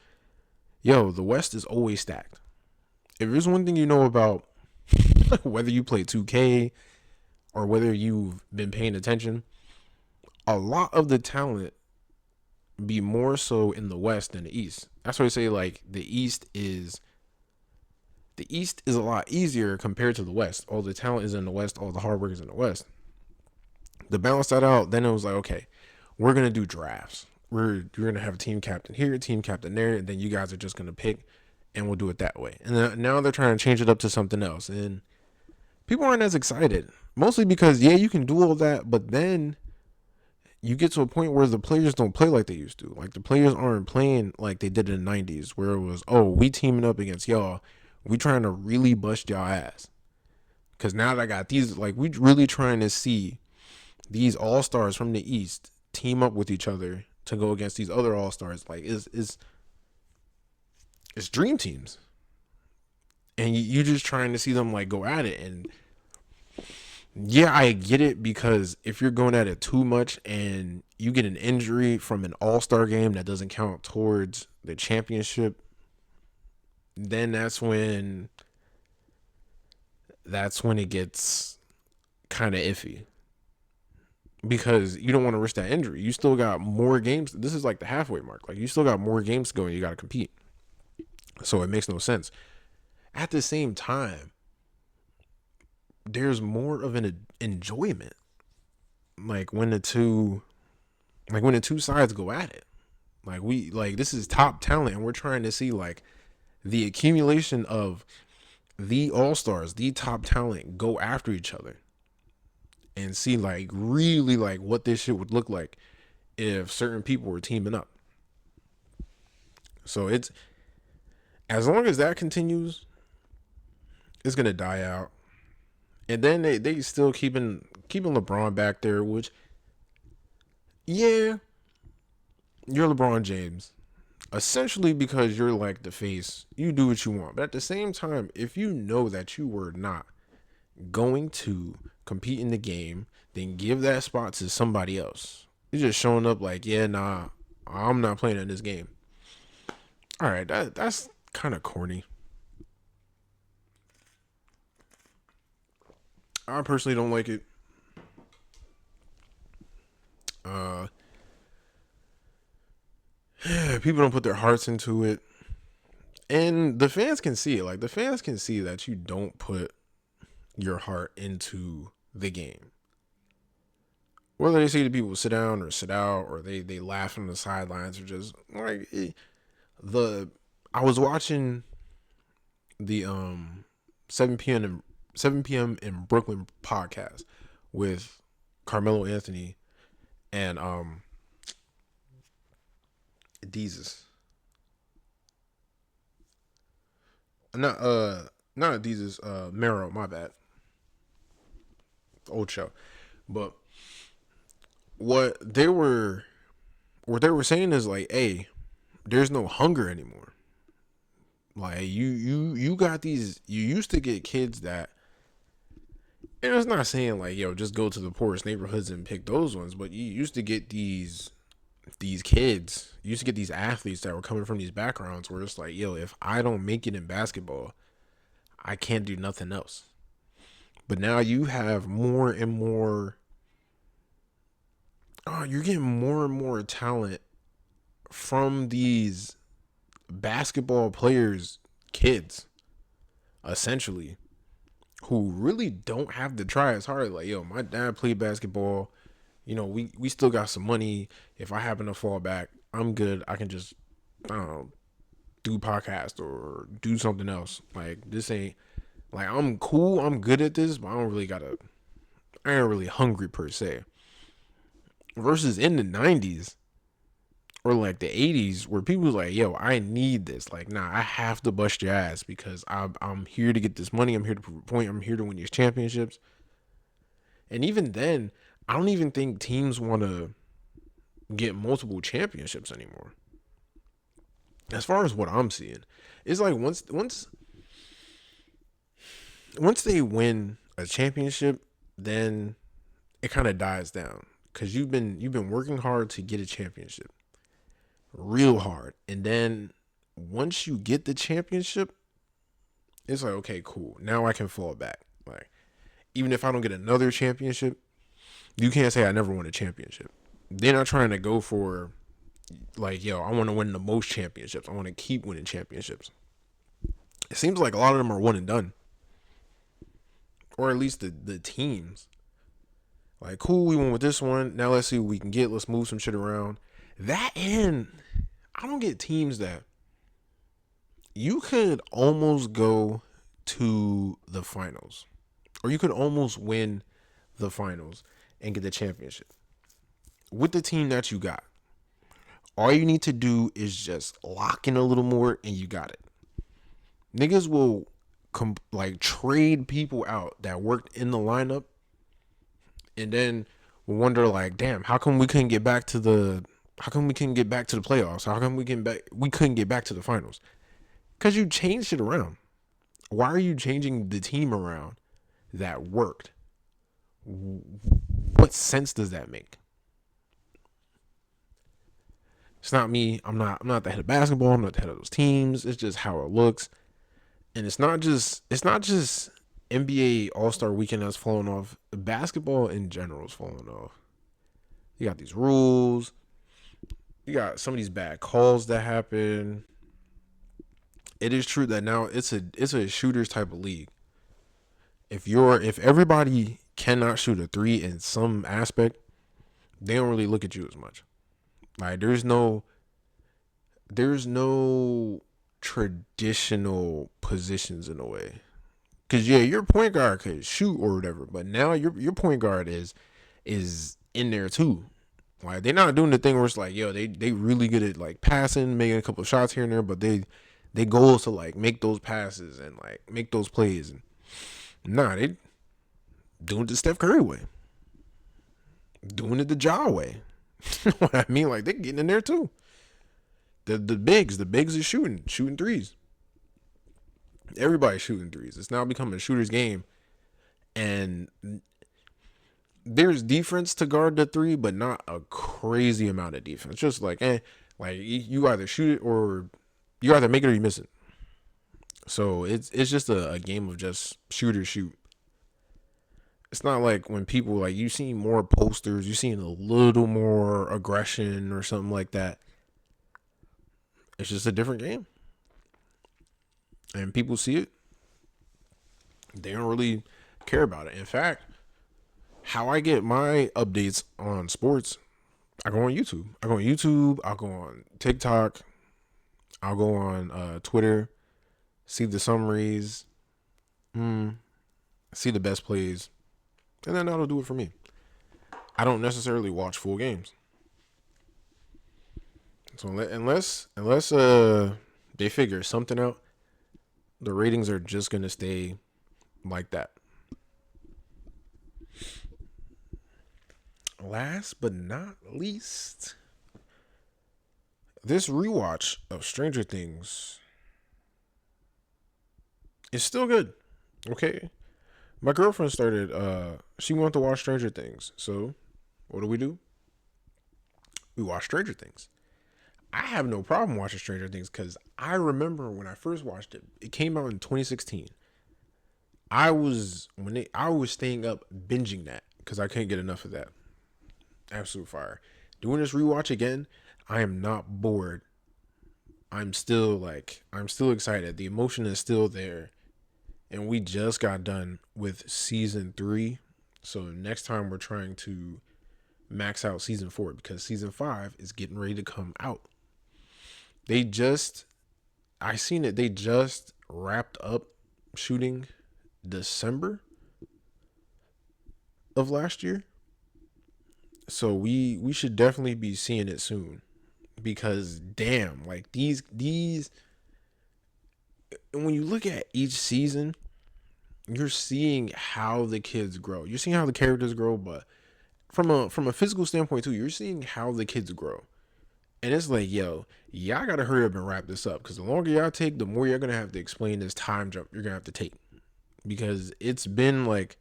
yo, the West is always stacked. If there's one thing you know about whether you play 2K or whether you've been paying attention, a lot of the talent be more so in the West than the East. That's why I say like the East is a lot easier compared to the West. All the talent is in the West, all the hard work is in the West. To balance that out, then it was like, okay, we're gonna do drafts. You're gonna have a team captain here, a team captain there, and then you guys are just gonna pick, and we'll do it that way. And then, now they're trying to change it up to something else, and people aren't as excited. Mostly because yeah, you can do all that, but then you get to a point where the players don't play like they used to. Like the players aren't playing like they did in the 90s, where it was, oh, we teaming up against y'all. We trying to really bust y'all ass. Because now that I got these, like, we really trying to see these all-stars from the East team up with each other to go against these other all-stars. Like, it's dream teams. And you just trying to see them, like, go at it. And yeah, I get it, because if you're going at it too much and you get an injury from an all-star game that doesn't count towards the championship, then that's when it gets kind of iffy, because you don't want to risk that injury. You still got more games. This is like the halfway mark. Like, you still got more games to go and you got to compete. So it makes no sense. At the same time, there's more of an enjoyment like when the two sides go at it. Like this is top talent, and we're trying to see like the accumulation of the all-stars, the top talent, go after each other and see like really like what this shit would look like if certain people were teaming up. So it's, as long as that continues, it's gonna die out. And then they still keeping LeBron back there, which, yeah, you're LeBron James. Essentially, because you're like the face, you do what you want. But at the same time, if you know that you were not going to compete in the game, then give that spot to somebody else. You're just showing up like, yeah, nah, I'm not playing in this game. All right, that's kind of corny. I personally don't like it. Uh, People don't put their hearts into it, and the fans can see it. Like, the fans can see that you don't put your heart into the game. Whether they say to people sit down or sit out, or they laugh on the sidelines, or just like the I was watching the 7 p.m. 7 p.m. in Brooklyn podcast with Carmelo Anthony and Adidas. Not not Adidas, Mero, my bad. Old show. But what they were what they were saying is like, hey, there's no hunger anymore. Like you got these. You used to get kids that, and it's not saying like yo just go to the poorest neighborhoods and pick those ones, but you used to get these kids. You used to get these athletes that were coming from these backgrounds where it's like yo, if I don't make it in basketball, I can't do nothing else. But now you have more and more. Oh, you're getting more and more talent from these basketball players, kids, essentially, who really don't have to try as hard. Like, yo, my dad played basketball. You know, we still got some money. If I happen to fall back, I'm good. I can just, I don't know, do podcast or do something else. Like, this ain't, like, I'm cool. I'm good at this, but I ain't really hungry per se. Versus in the 90s, or like the 80s where people was like, yo, I need this. Like, nah, I have to bust your ass because I'm here to get this money. I'm here to prove a point. I'm here to win these championships. And even then, I don't even think teams want to get multiple championships anymore. As far as what I'm seeing, it's like once they win a championship, then it kind of dies down because you've been working hard to get a championship, real hard, and then once you get the championship, it's like okay, cool. Now I can fall back. Like even if I don't get another championship, you can't say I never won a championship. They're not trying to go for like, yo, I want to win the most championships. I want to keep winning championships. It seems like a lot of them are one and done, or at least the teams. Like, cool, we went with this one. Now let's see what we can get. Let's move some shit around. That and I don't get teams that you could almost go to the finals, or you could almost win the finals and get the championship with the team that you got. All you need to do is just lock in a little more, and you got it. Niggas will like trade people out that worked in the lineup, and then we'll wonder like, damn, how come we couldn't get back to the playoffs? How come we couldn't get back to the finals? Because you changed it around. Why are you changing the team around that worked? What sense does that make? It's not me. I'm not the head of basketball. I'm not the head of those teams. It's just how it looks. And it's not just NBA All-Star Weekend that's falling off. Basketball in general is falling off. You got these rules. You got some of these bad calls that happen. It is true that now it's a shooters type of league. If everybody cannot shoot a three in some aspect, they don't really look at you as much. Like there's no traditional positions in a way. Cause yeah, your point guard could shoot or whatever, but now your point guard is in there too. Like they're not doing the thing where it's like, yo, they really good at like passing, making a couple of shots here and there, but they goal is to like make those passes and like make those plays. And nah, they doing it the Steph Curry way, doing it the Ja way. You know what I mean? Like they getting in there too. The bigs is shooting threes. Everybody's shooting threes. It's now becoming a shooter's game, and there's defense to guard the three, but not a crazy amount of defense. Just like like you either shoot it or you either make it or you miss it. So it's just a game of just shoot or shoot. It's not like when people like you see more posters, you seeing a little more aggression or something like that. It's just a different game, and people see it. They don't really care about it. In fact, how I get my updates on sports, I go on YouTube. I'll go on TikTok. I'll go on Twitter, see the summaries, see the best plays, and then that'll do it for me. I don't necessarily watch full games. So unless they figure something out, the ratings are just gonna stay like that. Last but not least, this rewatch of Stranger Things is still good. Okay. My girlfriend started she wanted to watch Stranger Things. So what do? We watch Stranger Things. I have no problem watching Stranger Things because I remember when I first watched it. It came out in 2016. I was staying up binging that because I couldn't get enough of that. Absolute fire. Doing this rewatch again, I am not bored. I'm still excited. The emotion is still there. And we just got done with season 3. So next time we're trying to max out season 4 because season 5 is getting ready to come out. I seen it. They just wrapped up shooting December of last year. So we should definitely be seeing it soon because damn, like these when you look at each season, you're seeing how the kids grow. You're seeing how the characters grow, but from a physical standpoint too, you're seeing how the kids grow. And it's like, yo, y'all gotta hurry up and wrap this up because the longer y'all take, the more you're gonna have to explain this time jump you're gonna have to take. Because it's been like,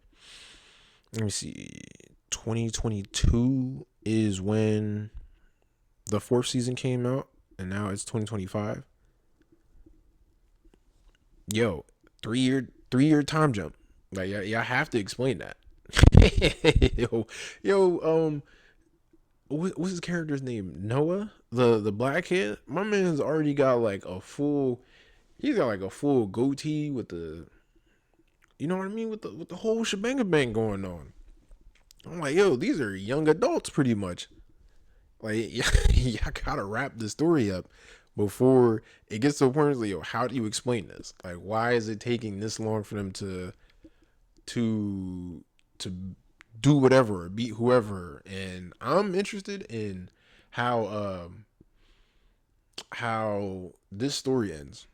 let me see, 2022 is when the 4th season came out, and now it's 2025. Yo, 3 year time jump. Like y'all have to explain that. yo, what's his character's name? Noah, the black kid. My man's already got like a full. He's got like a full goatee with the, you know what I mean, with the whole shebang bang going on. I'm like, yo, these are young adults pretty much. Like, y'all gotta wrap the story up before it gets to a point where, yo, how do you explain this? Like, why is it taking this long for them to do whatever or beat whoever? And I'm interested in how this story ends.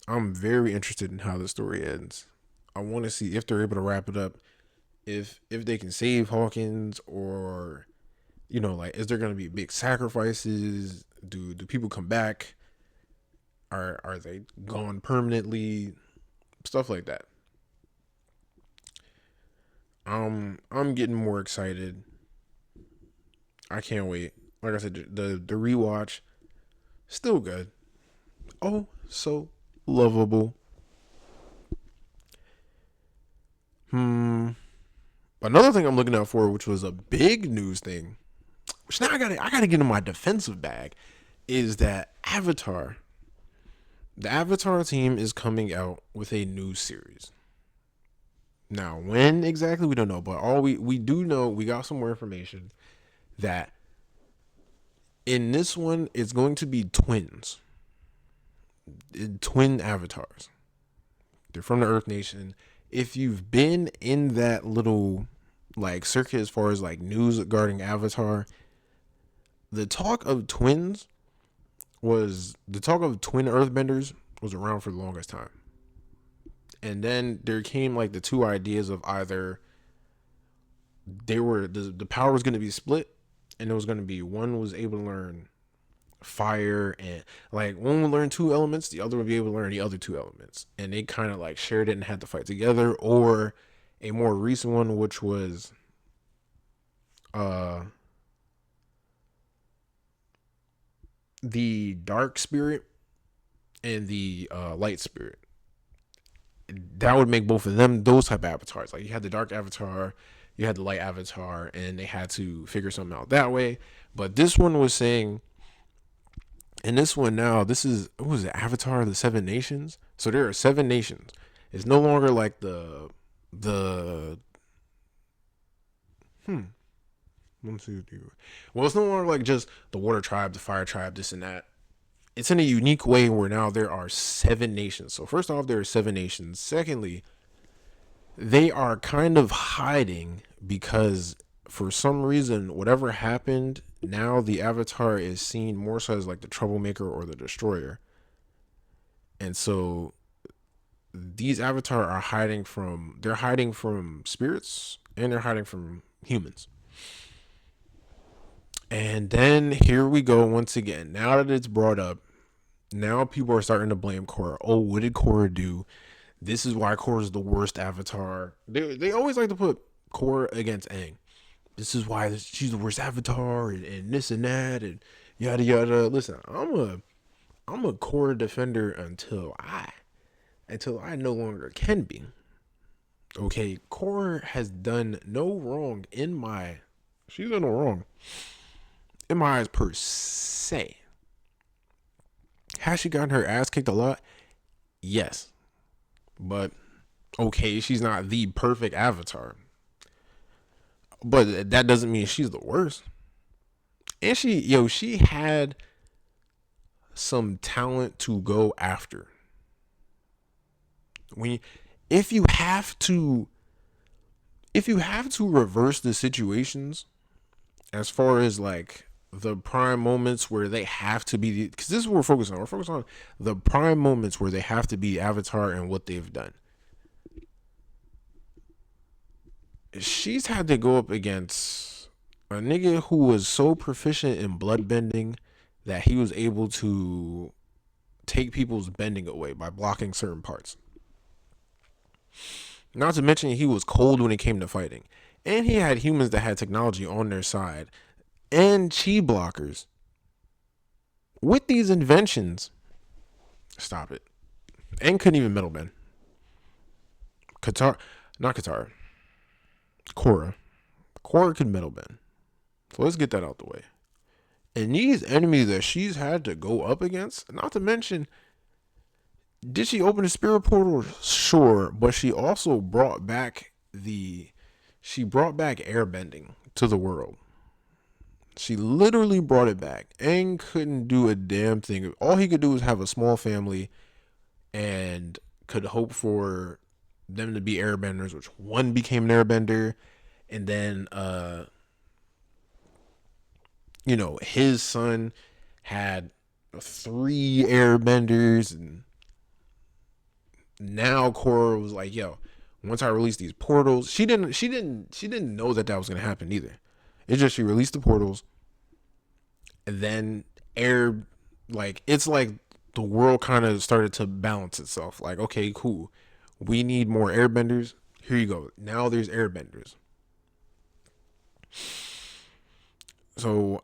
I'm very interested in how the story ends. I want to see if they're able to wrap it up, if they can save Hawkins, or like, is there going to be big sacrifices? Do people come back? Are they gone permanently? Stuff like that. I'm getting more excited. I can't wait. Like I said, the rewatch still good. Oh, so lovable. Another thing I'm looking out for, which was a big news thing, which now I gotta get in my defensive bag, is that the Avatar team is coming out with a new series. Now, when exactly we don't know, but all we do know, we got some more information that in this one it's going to be twin avatars. They're from the Earth Nation. If you've been in that little like circuit as far as like news regarding Avatar, the talk of twin earthbenders was around for the longest time. And then there came like the two ideas of either the power was going to be split, and it was going to be one was able to learn fire, and like one would learn 2 elements, the other would be able to learn the other 2 elements, and they kind of like shared it and had to fight together. Or a more recent one, which was the dark spirit and the light spirit. That would make both of them those type of avatars. Like, you had the dark avatar, you had the light avatar, and they had to figure something out that way. But this one was saying, and this one now, this is, what was it, Avatar of the 7 Nations? So there are 7 nations. It's no longer like the the let's see. Well, it's no longer like just the water tribe, the fire tribe, this and that. It's in a unique way where now there are 7 nations. So first off, there are 7 nations. Secondly, they are kind of hiding because for some reason, whatever happened, now the Avatar is seen more so as like the troublemaker or the destroyer. And so these Avatar are hiding from spirits and they're hiding from humans. And then here we go once again. Now that it's brought up, now people are starting to blame Korra. Oh, what did Korra do? This is why Korra is the worst Avatar. They always like to put Korra against Aang. This is why she's the worst Avatar and this and that and yada yada. Listen, I'm a Korra defender until I no longer can be. Okay, Korra has done no wrong in my she's done no wrong in my eyes per se. Has she gotten her ass kicked a lot? Yes. But okay, she's not the perfect Avatar. But that doesn't mean she's the worst. And she had some talent to go after. When if you have to reverse the situations as far as like the prime moments where they have to be, because this is what we're focusing on. We're focusing on the prime moments where they have to be Avatar and what they've done. She's had to go up against a nigga who was so proficient in bloodbending that he was able to take people's bending away by blocking certain parts. Not to mention he was cold when it came to fighting. And he had humans that had technology on their side and chi blockers. With these inventions, stop it. And couldn't even metal bend. Not Qatar. Korra. Korra could metal bend. So let's get that out the way. And these enemies that she's had to go up against, not to mention, did she open a spirit portal? Sure, but she also brought back airbending to the world. She literally brought it back. Aang couldn't do a damn thing. All he could do was have a small family and could hope for them to be airbenders, which one became an airbender, and then his son had 3 airbenders, and now Korra was like, yo, once I release these portals, she didn't know that was gonna happen either. It's just she released the portals, and then it's like the world kind of started to balance itself. Like, okay, cool, we need more airbenders. Here you go. Now there's airbenders. So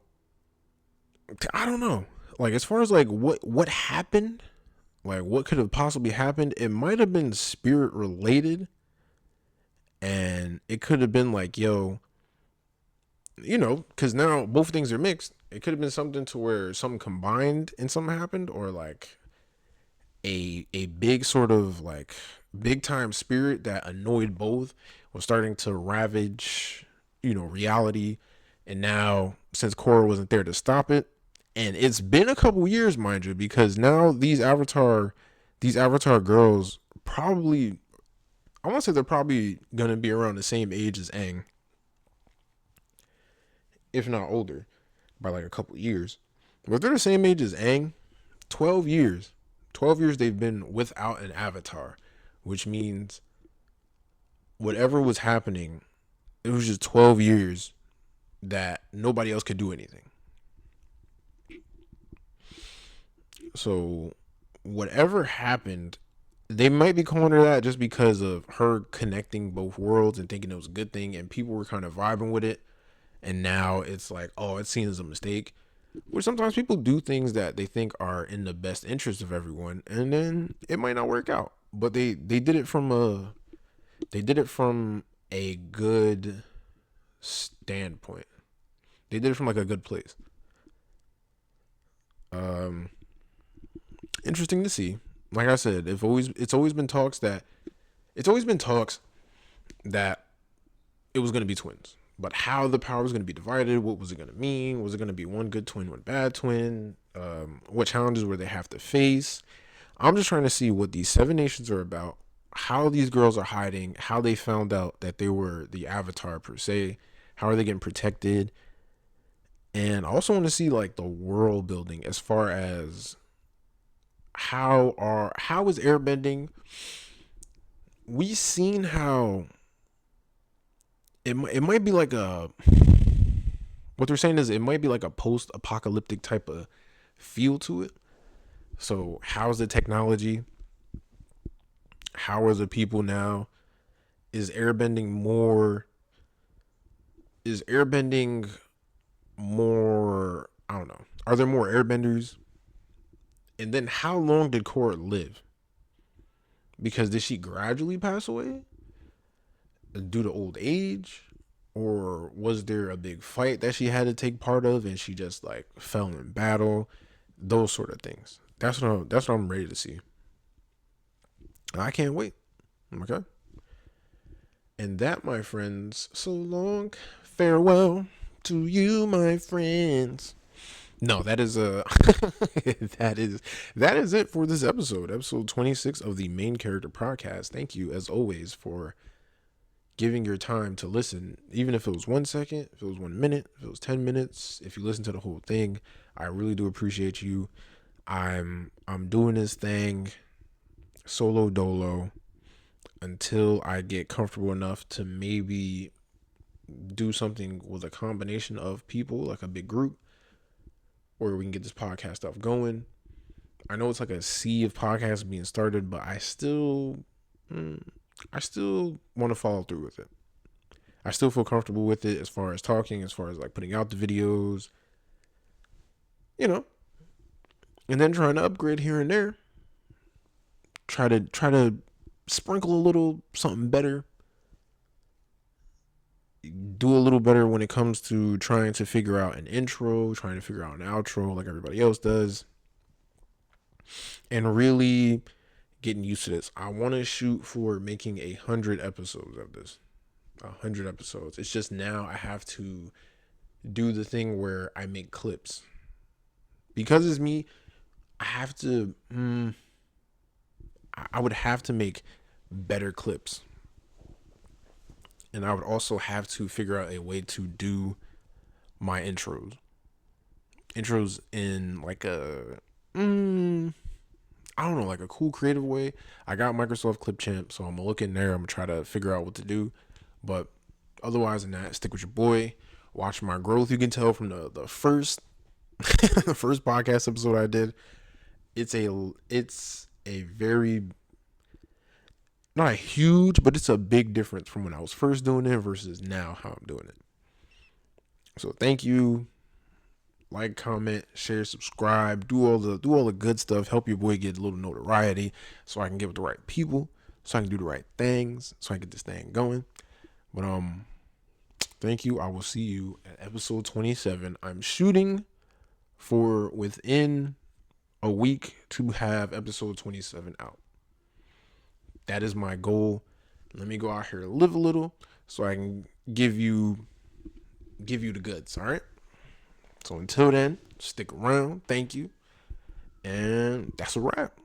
I don't know. Like, as far as like what happened, like what could have possibly happened, it might have been spirit related, and it could have been like, yo, because now both things are mixed. It could have been something to where something combined and something happened, or like a big sort of like big time spirit that annoyed both was starting to ravage, reality. And now, since Korra wasn't there to stop it, and it's been a couple years, mind you, because now these Avatar girls probably, I want to say they're probably gonna be around the same age as Aang, if not older, by like a couple years. But if they're the same age as Aang, 12 years. 12 years they've been without an Avatar, which means whatever was happening, it was just 12 years that nobody else could do anything. So whatever happened, they might be calling her that just because of her connecting both worlds and thinking it was a good thing, and people were kind of vibing with it. And now it's like, oh, it's seen as a mistake. Which sometimes people do things that they think are in the best interest of everyone, and then it might not work out. But they did it from a good standpoint. They did it from like a good place. Interesting to see. Like I said, it's always been talks that it was going to be twins. But how the power was going to be divided, what was it going to mean? Was it going to be one good twin, one bad twin? What challenges would they have to face? I'm just trying to see what these seven nations are about, how these girls are hiding, how they found out that they were the Avatar per se, how are they getting protected, and I also want to see like the world building as far as how is airbending. We seen how it might be like a what they're saying is it might be like a post-apocalyptic type of feel to it. So how's the technology? How are the people now? Is airbending more? Is airbending more? I don't know. Are there more airbenders? And then how long did Korra live? Because did she gradually pass away due to old age? Or was there a big fight that she had to take part of and she just like fell in battle? Those sort of things. That's what I'm ready to see. I can't wait. Okay. And that, my friends, so long. Farewell to you, my friends. No, that is that is it for this episode 26 of the Main Character Podcast. Thank you as always for giving your time to listen, even if it was 1 second, if it was 1 minute, if it was 10 minutes, if you listen to the whole thing. I really do appreciate you. I'm doing this thing solo dolo until I get comfortable enough to maybe do something with a combination of people, like a big group, where we can get this podcast stuff going. I know it's like a sea of podcasts being started, but I still want to follow through with it. I still feel comfortable with it as far as talking, as far as like putting out the videos, you know, and then trying to upgrade here and there. Try to sprinkle a little something better. Do a little better when it comes to trying to figure out an intro, trying to figure out an outro like everybody else does. And really getting used to this. I want to shoot for making 100 episodes of this. 100 episodes. It's just now I have to do the thing where I make clips. Because it's me, I have to I would have to make better clips. And I would also have to figure out a way to do my intros. Intros in like a I don't know, like a cool creative way. I got Microsoft Clipchamp, so I'm gonna look in there. I'm gonna try to figure out what to do. But otherwise than that, stick with your boy. Watch my growth. You can tell from the first the first podcast episode I did. It's a very not a huge, but it's a big difference from when I was first doing it versus now how I'm doing it. So thank you. Like, comment, share, subscribe, do all the good stuff. Help your boy get a little notoriety so I can get with the right people, so I can do the right things, so I can get this thing going. But thank you. I will see you at episode 27. I'm shooting for within a week to have episode 27 out. That is my goal. Let me go out here and live a little so I can give you the goods, all right? So until then, stick around. Thank you. And that's a wrap.